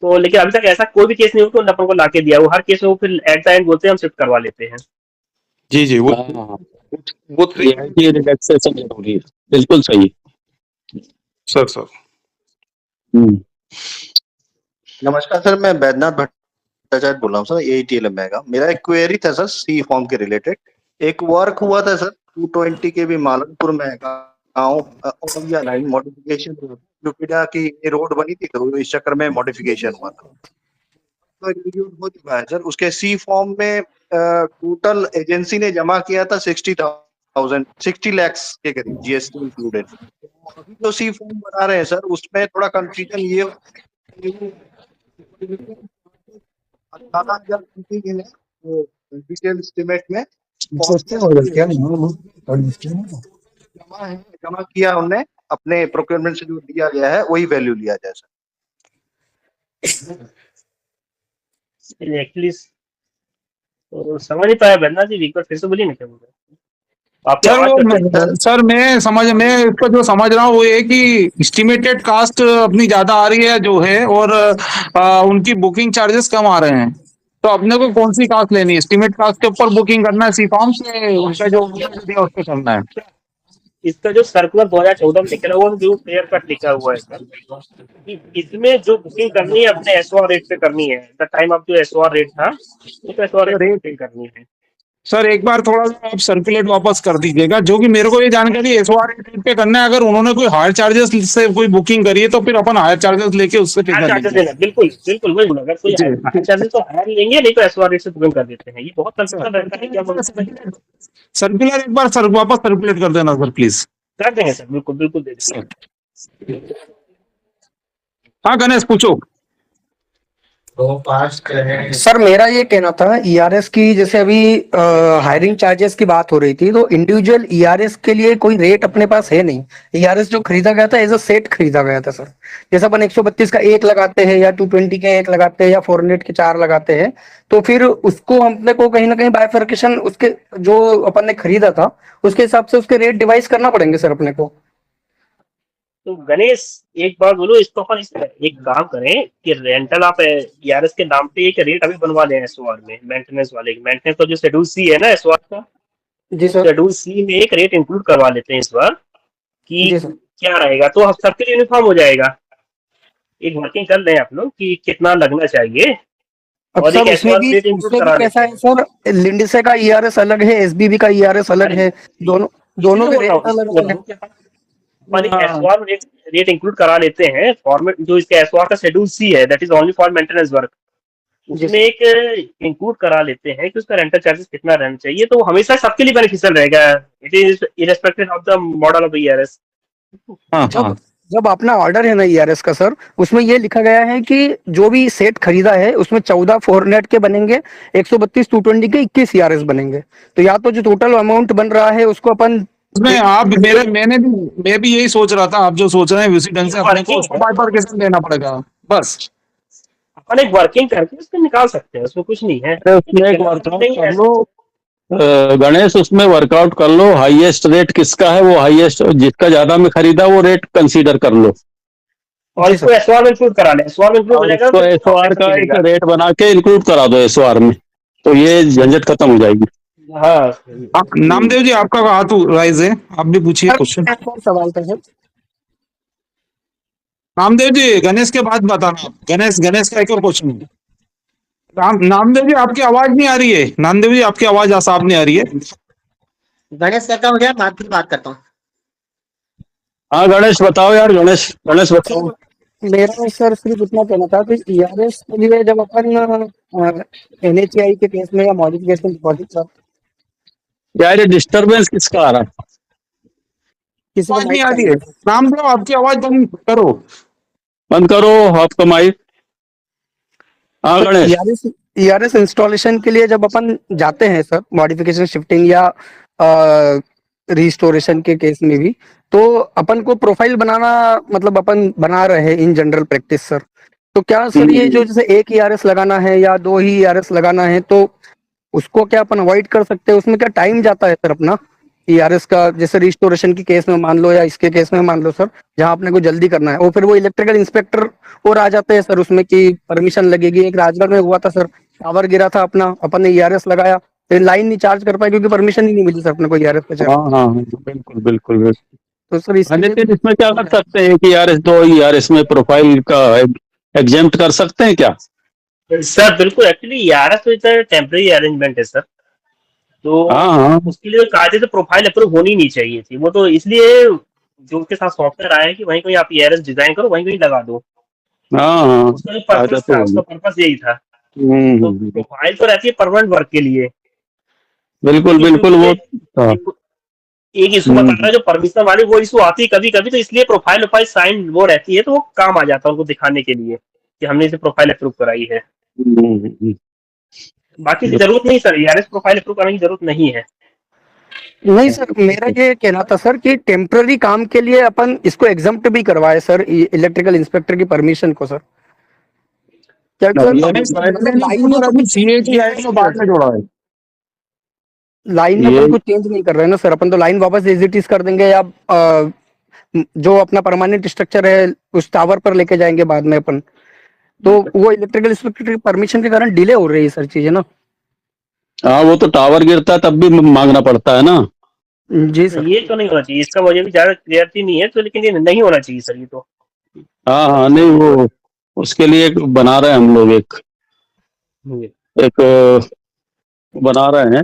तो लेकिन अभी तक ऐसा कोई भी केस नहीं हुआ कि उन्होंने अपन को लाके दिया। वो हर केस में वो फिर एट द एंड बोलते हैं हम शिफ्ट करवा लेते हैं। जी जी, वो रिलैक्सेशन जरूरी है, बिल्कुल सही। सर नमस्कार सर, मैं बैद्यनाथ भट्टाचार्य बोल रहा हूँ सर, एटीएल मेगा। मेरा एक क्वेरी था सर सी फॉर्म के रिलेटेड। एक वर्क हुआ था सर 220 के भी मालनपुर में गाँव या लाइन मॉडिफिकेशन जुपिडा की रोड बनी थी, तो इस चक्कर में मॉडिफिकेशन हुआ था, तो एग्जीक्यूट हो चुका है सर। उसके सी फॉर्म में टोटल एजेंसी ने जमा किया था 60 लाख के करीब, जीएसटी इंक्लूडेड। अभी जो सी फॉर्म बना रहे हैं सर, उसमें थोड़ा कंफ्यूजन ये 18,000 डिटेल एस्टिमेट में जमा किया उन्होंने, अपने प्रोक्योरमेंट से जो दिया गया है वही वैल्यू लिया जाए सर। एक्चुअली तो समझ नहीं पाया बैद्यनाथ जी, एक बार फिर से बोलिए ना क्या बोल रहे हैं आपकी आवाज कट सर मैं इसको जो समझ रहा हूँ वो ये कि एस्टिमेटेड कास्ट अपनी ज्यादा आ रही है जो है, और उनकी बुकिंग चार्जेस कम आ रहे हैं, तो अपने को कौन सी कास्ट लेनी है? एस्टिमेट कास्ट के ऊपर बुकिंग करना है सी फॉर्म से, उनका जो दिया उस पर करना है? इसका जो सर्कुलर 2014 में लिखा हुआ है वो क्लियर कट लिखा हुआ है सर कि इसमें जो बुकिंग करनी है अपने एसओआर रेट पे करनी है। द टाइम ऑफ जो एसओआर रेट था वो एसओआर रेट पे करनी है। सर एक बार थोड़ा सा आप सर्कुलेट वापस कर दीजिएगा, जो कि मेरे को ये जानकारी एसओआर रेट पे करना है। अगर उन्होंने कोई हायर चार्जेस से कोई बुकिंग करी है तो फिर अपन हायर चार्जेस लेके उससे पे कर चार्जेस देना, बिल्कुल बिल्कुल वही बोला। अगर कोई हायर चार्जेस तो हायर लेंगे, नहीं तो एसओआर रेट से बुकिंग कर देते हैं। ये बहुत कंफ्यूजन रहता है। क्या सर्कुलर एक बार वापस सर्कुलेट कर देना सर प्लीज। कर देंगे सर, बिल्कुल बिल्कुल दे देंगे। हाँ गणेश पूछो। सर मेरा ये कहना था ईआरएस की, जैसे अभी हायरिंग चार्जेस की बात हो रही थी, तो इंडिविजुअल ईआरएस के लिए कोई रेट अपने पास है नहीं। ईआरएस जो खरीदा गया था एज अ सेट खरीदा गया था सर। जैसे अपन 132 का 1 लगाते हैं या 220 का 1 लगाते हैं या 400 के 4 लगाते हैं, तो फिर उसको अपने को कहीं ना कहीं बाइफर्केशन उसके जो अपन ने खरीदा था उसके हिसाब से उसके रेट डिवाइस करना पड़ेंगे सर अपने को। तो गणेश एक बात बोलो, इसको अपन एक काम करें कि रेंटल आप ईआरएस के नाम पे एक रेट अभी बनवा लें एसओआर में, मेंटेनेंस वाले। मेंटेनेंस तो जो शेड्यूल सी है ना एसओआर का, जी सर, शेड्यूल सी में एक रेट इंक्लूड करवा लेते हैं इस बार कि क्या रहेगा, तो सबके लिए यूनिफॉर्म हो जाएगा। एक वर्किंग कर लें आप लोग कि कितना लगना चाहिए, और एक एसओआर रेट इंक्लूड करा कैसा है सर? लिंडसे का ईआरएस अलग है, एसबीबी का ईआरएस अलग है, दोनों के रेट अलग है। एसओआर रेट इंक्लूड करा लेते हैं। फॉर्मेट जो इसका एसओआर का शेड्यूल सी है, that is only for maintenance work, उसमें एक इंक्लूड करा लेते हैं कि उसका रेंटल चार्जेस कितना रहना चाहिए। तो हमेशा सबके लिए बेनिफिशियल रहेगा, it is irrespective of the model of ERS. जब अपना ऑर्डर है ना ईआरएस का सर, उसमें ये लिखा गया है कि जो भी सेट खरीदा है उसमें 14 400 के बनेंगे, 132 220 के 21 ईआरएस बनेंगे। तो या तो जो टोटल अमाउंट बन रहा है उसको अपन मैं भी यही सोच रहा था, आप जो सोच रहे हैं उसी ढंग से अपने को बाइफर्केशन देना पड़ेगा बस। अपन एक वर्किंग करके उसको निकाल सकते हैं, उसमें कुछ नहीं है। उसमें एक वर्कआउट कर लो गणेश, उसमें वर्कआउट कर लो हाईएस्ट रेट किसका है, वो हाईएस्ट जिसका ज्यादा में खरीदा वो रेट कंसीडर कर लो, और इसको एसओआर में इंक्लूड करा लें। एसओआर में इंक्लूड हो जाएगा तो एसओआर का एक रेट बना के इंक्लूड करा दो एसओआर में, तो ये झंझट खत्म हो जाएगी। हाँ नामदेव जी आपका हाथ राइज है, आप भी पूछिए क्वेश्चन। सवाल था सर। नामदेव जी गणेश के बाद बताना। गणेश का एक और क्वेश्चन है। नामदेव जी आपकी आवाज नहीं आ रही है। नामदेव जी आपकी आवाज साफ नहीं आ रही है। गणेश करता हूँ, बात करता हूँ। हाँ गणेश बताओ यार, गणेश बताओ। मेरा सर सिर्फ इतना कहना था कि ईआरएस के लिए जब अपन एनएचआई के केस में या मॉडिफिकेशन डिपॉजिट यार डिस्टरबेंस किसका आ रहा है? किसी को नहीं आ रही है। नामदेव आपकी आवाज बंद करो आपका माइक। हाँ गणेश, ईआरएस इंस्टॉलेशन के लिए जब अपन जाते हैं सर, मॉडिफिकेशन शिफ्टिंग या रिस्टोरेशन के केस में भी, तो अपन को प्रोफाइल बनाना, मतलब अपन बना रहे हैं इन जनरल प्रैक्टिस सर, तो क्या सर ये जो जैसे एक ERS लगाना है या 2 ही ERS लगाना है तो उसको क्या अपन अवॉइड कर सकते हैं? उसमें क्या टाइम जाता है सर अपना ERS का, जैसे रिस्टोरेशन की केस में मान लो या इसके केस में मान लो सर, जहां अपने को जल्दी करना है, और फिर वो इलेक्ट्रिकल इंस्पेक्टर और आ जाते हैं सर उसमें कि परमिशन लगेगी। एक राजगढ़ में हुआ था सर, टावर गिरा था अपना, अपन ने ERS लगाया, फिर लाइन नहीं चार्ज कर पाई क्योंकि परमिशन ही नहीं मिली सर अपने को ERS पे चार्ज। हाँ हाँ बिल्कुल बिल्कुल बिल्कुल। तो सर इसके लिए लेकिन इसमें क्या कर सकते हैं कि ERS 2 ERS में प्रोफाइल का एग्जेम्प्ट कर सकते हैं क्या? सर बिल्कुल, एक्चुअली ERS तो इतना टेम्परेरी अरेंजमेंट है सर, तो हाँ उसके लिए कायदे से प्रोफाइल अप्रूव होनी नहीं चाहिए थी। वो तो इसलिए जो उसके साथ सॉफ्टवेयर आया है कि वहीं कहीं आप ERS डिजाइन करो, वहीं कहीं लगा दो। हाँ उसका जो पर्पस था, उसका पर्पस यही था। तो प्रोफाइल तो रहती है परमानेंट वर्क के लिए। बिल्कुल बिल्कुल। वो एक इशू बता रहा है जो परमिशन वाली, वो इशू आती है कभी कभी, तो इसलिए प्रोफाइल साइन वो रहती है, तो वो काम आ जाता है उनको दिखाने के लिए कि हमने इसे प्रोफाइल अप्रूव कराई है। बाकी जरूरत नहीं सर, ERS प्रोफाइल अप्रूव कराने की जरूरत नहीं है। नहीं सर, मेरा ये कहना था सर कि टेम्पररी काम के लिए अपन इसको एग्जम्प्ट भी करवाए सर इलेक्ट्रिकल इंस्पेक्टर की परमिशन को सर। क्या लाइन में अपन कुछ चेंज नहीं कर रहे हैं ना सर, अपन तो लाइन वापस एज इट इज कर देंगे या जो अपना परमानेंट स्ट्रक्चर है उस टावर पर लेके जाएंगे बाद में अपन। तो वो इलेक्ट्रिकल इंस्पेक्टर की परमिशन के कारण डिले हो रही है सर चीजें ना। हाँ वो तो टावर गिरता है तब भी मांगना पड़ता है ना। जी सर। ये तो नहीं होना चाहिए, इसका मुझे भी ज्यादा क्लियरिटी नहीं है तो, लेकिन ये नहीं होना चाहिए सर ये तो। हाँ हाँ नहीं वो उसके लिए एक बना रहे हैं हम लोग, एक बना रहे हैं,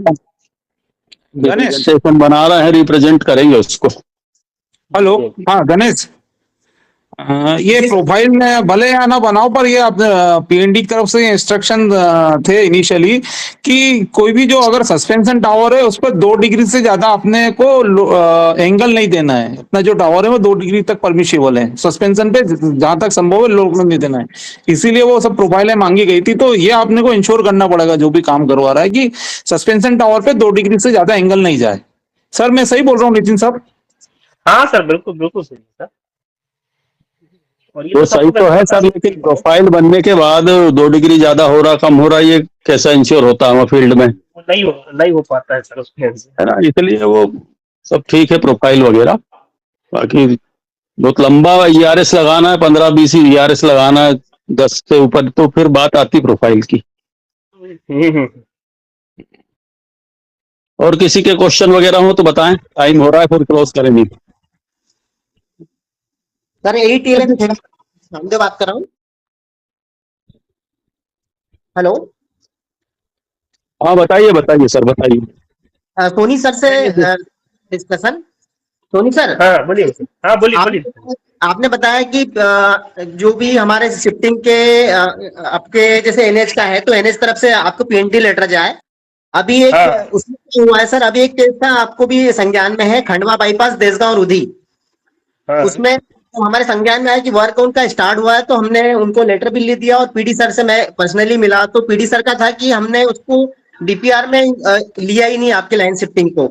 रिप्रेजेंटेशन बना रहे हैं, रिप्रेजेंट करेंगे उसको। हेलो, हाँ गणेश, ये प्रोफाइल में भले या ना बनाओ, पर ये अपने PND की तरफ से इंस्ट्रक्शन थे इनिशियली कि कोई भी जो अगर सस्पेंशन टावर है उस पर 2 डिग्री से ज्यादा अपने को एंगल नहीं देना है। अपना जो टावर है वो 2 डिग्री तक परमिशिबल है, सस्पेंशन पे जहां तक संभव है लोग नहीं देना है। इसीलिए वो सब प्रोफाइलें मांगी गई थी। तो ये आपने को इंश्योर करना पड़ेगा जो भी काम करवा रहा है कि सस्पेंशन टावर पे 2 डिग्री से ज्यादा एंगल नहीं जाए। सर मैं सही बोल रहा हूँ नितिन साहब? हाँ सर बिल्कुल बिल्कुल सही सर। वो सही तो है सर, लेकिन प्रोफाइल बनने के बाद 2 डिग्री ज्यादा हो रहा कम हो रहा ये कैसा इंश्योर होता है फील्ड में? नहीं हो पाता है सर उसमें, है ना, इसलिए वो सब ठीक है प्रोफाइल वगैरह। बाकी बहुत लंबा ERS लगाना है, 15-20 ERS लगाना है 10 से ऊपर, तो फिर बात आती प्रोफाइल की। और किसी के क्वेश्चन वगैरह हो तो बताएं, टाइम हो रहा है फिर क्लोज करेंगे। सर ATLM हमसे बात कर रहा हूँ। हेलो, हाँ बताइए बताइए सर बताइए। सोनी सर से डिस्कशन। सोनी सर, हाँ बोलिए। हाँ बोलिए। आपने बताया कि जो भी हमारे शिफ्टिंग के आपके जैसे NH का है तो NH तरफ से आपको PND लेटर जाए। अभी एक उसमें क्या हुआ है सर, अभी एक केस था आपको भी संज्ञान में है, खंडवा बाईपास देसगांव रुधी। उसमें तो हमारे संज्ञान में है कि वर्क उनका स्टार्ट हुआ है, तो हमने उनको लेटर भी लिख दिया और PD सर से मैं पर्सनली मिला, तो PD सर का था कि हमने उसको DPR में लिया ही नहीं आपके लाइन शिफ्टिंग को।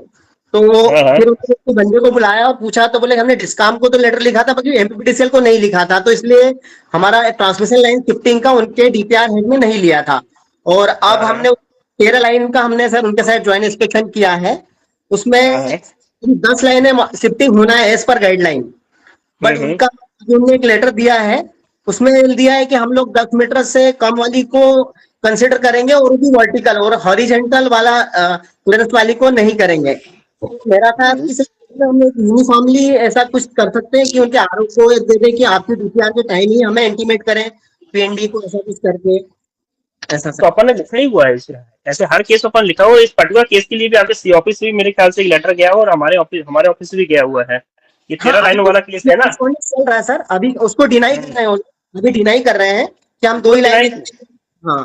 तो फिर उसको बंदे को बुलाया और पूछा तो बोले हमने डिस्काम को तो लेटर लिखा था बाकी MPPTCL को नहीं लिखा था, तो इसलिए हमारा ट्रांसमिशन लाइन शिफ्टिंग का उनके DPR हेड में नहीं लिया था। और अब हमने 13 लाइन का हमने सर उनके साथ ज्वाइंट इंस्पेक्शन किया है, उसमें 10 लाइनें शिफ्टिंग होना है एज पर गाइडलाइन। बट उनका उन्होंने एक लेटर दिया है, उसमें दिया है कि हम लोग 10 मीटर से कम वाली को कंसिडर करेंगे और भी वर्टिकल और हॉरिजॉन्टल वाला क्लियरेंस वाली को नहीं करेंगे। तो मेरा था कि हम यूनिफॉर्मली ऐसा कुछ कर सकते हैं कि उनके आरोप को दे दें कि आपके DPR के टाइम ही हमें इंटीमेट करें PND को, ऐसा कुछ करके ऐसा। तो अपन ने लिखा ही हुआ है ऐसे हर केस अपन लिखा हुआ है। इस पर्टिकुलर केस के लिए भी आपके C ऑफिस से भी मेरे ख्याल से एक लेटर गया हुआ और हमारे ऑफिस से भी गया हुआ है। ये 13 लाइन वाला केस है ना, चल रहा है सर, अभी उसको डिनाई कर रहे हैं, अभी डिनाई कर रहे हैं कि हम 2 ही लाइन। हाँ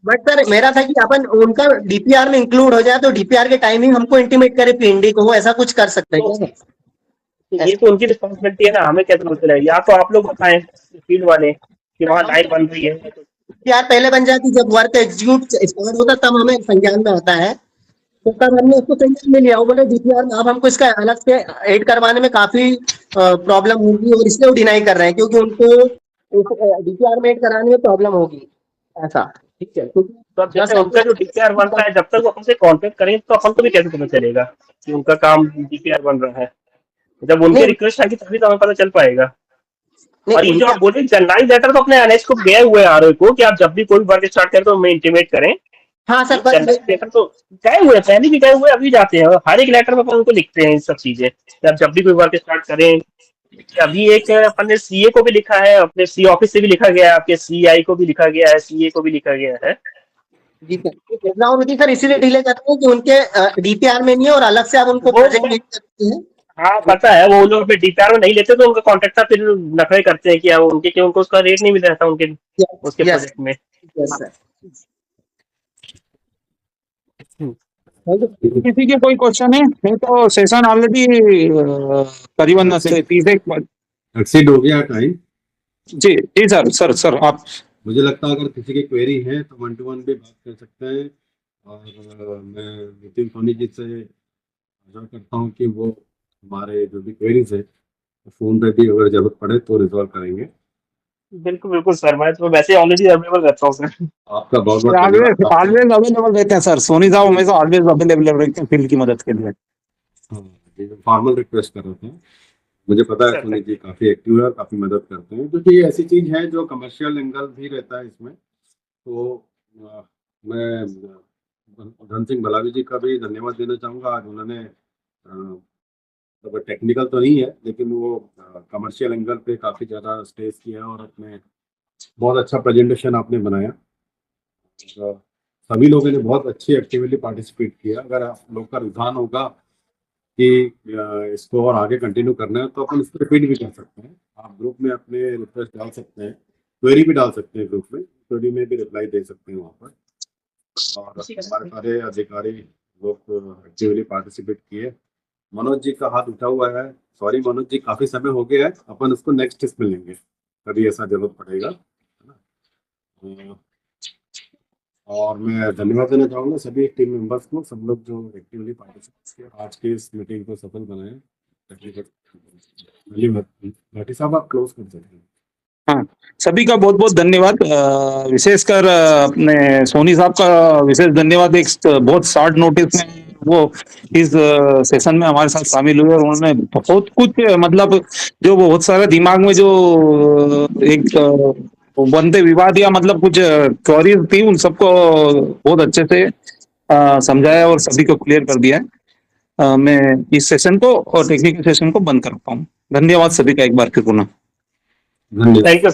बट सर मेरा था कि अपन उनका DPR में इंक्लूड हो जाए तो DPR के टाइमिंग हमको इंटीमेट करे PND को, वो ऐसा कुछ कर सकते हैं। ये तो उनकी रिस्पॉन्सिबिलिटी है ना, हमें कैसे पता चलेगा? या तो आप लोग बताएं फील्ड वाले कि वहाँ लाइन बन रही है। DPR पहले बन जाती, जब वर्क एग्जीक्यूट स्टार्ट होता तब हमें संज्ञान में आता है, तो तब हमने उसको संज्ञान में लिया। वो बोले DPR में अब हमको इसका अलग से ऐड करवाने में काफी प्रॉब्लम होगी और इसलिए वो डिनाई कर रहे हैं, क्योंकि उनको डीपीआर में कराने में प्रॉब्लम होगी, ऐसा। ठीक है, तो अब जैसे उनका जो डीपीआर बन रहा है, जब तक वो हमसे कांटेक्ट करेंगे तो अपन को भी कैसे पता चलेगा कि उनका काम डीपीआर बन रहा है? जब उनके रिक्वेस्ट आएगी तभी तो हमें पता चल पाएगा। और ये जो आप बोले जनरल लेटर तो अपने एनएच को गए हुए आरओ को कि आप जब भी कोई वर्क स्टार्ट करें तो हमें इंटीमेट करें। हाँ सर, जनरल लेटर तो गए हुए, पहले भी गए हुए, अभी जाते हैं, हर एक लेटर में अपन उनको लिखते हैं ये सब चीजें कि आप जब भी कोई वर्क स्टार्ट करें। अभी एक अपन ने सीए को भी लिखा है, अपने सी ऑफिस से भी लिखा गया है, आपके सीआई को भी लिखा गया है, सीए को भी लिखा गया है। जी सर, सर इसीलिए डिले करते हैं कि उनके डीपीआर में नहीं है और अलग से आप उनको प्रोजेक्ट में करते हैं। हाँ पता है, वो लोग फिर डीपीआर में नहीं लेते तो उनका कॉन्ट्रैक्टर फिर नखरे करते हैं कि उनके क्यों उनको उसका रेट नहीं मिल रहा था उनके उसके प्रोजेक्ट में। किसी के कोई क्वेश्चन है? नहीं तो सेशन ऑलरेडी करीबन 30 एक्सीड हो गया टाइम। जी जी सर आप, मुझे लगता है अगर किसी की क्वेरी है तो 1 to 1 भी बात कर सकते हैं, और मैं नितिन सोनी जी से आशा करता हूँ कि वो हमारे जो भी क्वेरीज है फोन पे भी अगर जरूरत पड़े तो रिजॉल्व करेंगे। बिल्कुल बिल्कुल सर, मैं तो वैसे ऑलरेडी अवेलेबल रहता हूँ सर। आपका बहुत बहुत ऑलवेज अवेलेबल रहते हैं सर, सोनी साहब हमेशा ऑलवेज अवेलेबल रहते हैं फील्ड की मदद के लिए। फॉर्मल रिक्वेस्ट कर रहे थे, मुझे पता है सोनी जी काफी एक्टिव है और काफी मदद करते हैं, क्योंकि ये ऐसी चीज है जो कमर्शियल एंगल भी रहता है इसमें। तो मैं धन सिंह भलावी जी का भी धन्यवाद देना चाहूँगा। आज उन्होंने तो टेक्निकल तो नहीं है लेकिन वो कमर्शियल एंगल पे काफ़ी ज़्यादा स्ट्रेस किया और अपने बहुत अच्छा प्रेजेंटेशन आपने बनाया। तो सभी लोगों ने बहुत अच्छी एक्टिवली पार्टिसिपेट किया। अगर आप लोग का रुझान होगा कि इसको और आगे कंटिन्यू करना है तो अपन इसको रिपीट भी कर सकते हैं। आप ग्रुप में अपने रिक्वेस्ट डाल सकते हैं, क्वेरी भी डाल सकते हैं ग्रुप में, क्वेरी में भी रिप्लाई दे सकते हैं वहाँ पर। और हमारे सारे अधिकारी लोग एक्टिवली पार्टिसिपेट किए। मनोज जी का हाथ उठा हुआ है, सॉरी मनोज जी काफी समय हो गया है, अपन उसको नेक्स्ट इसमें लेंगे कभी ऐसा जरूरत पड़ेगा, है ना। और मैं धन्यवाद देना चाहूँगा सभी टीम मेंबर्स को, सब लोग जो एक्टिवली पार्टिसिपेट किए आज के इस मीटिंग को सफल बनाए। भाटी साहब आप क्लोज कर सकते हैं। हाँ, सभी का बहुत बहुत धन्यवाद। विशेषकर अपने सोनी साहब का विशेष धन्यवाद। एक बहुत शॉर्ट नोटिस में वो इस सेशन में हमारे साथ शामिल हुए और उन्होंने बहुत कुछ मतलब जो बहुत सारा दिमाग में जो एक बनते विवाद या मतलब कुछ क्वेरीज थी उन सबको बहुत अच्छे से समझाया और सभी को क्लियर कर दिया। मैं इस सेशन को और टेक्निकल सेशन को बंद करता हूँ। धन्यवाद सभी का एक बार फिर पुनः। Thank you.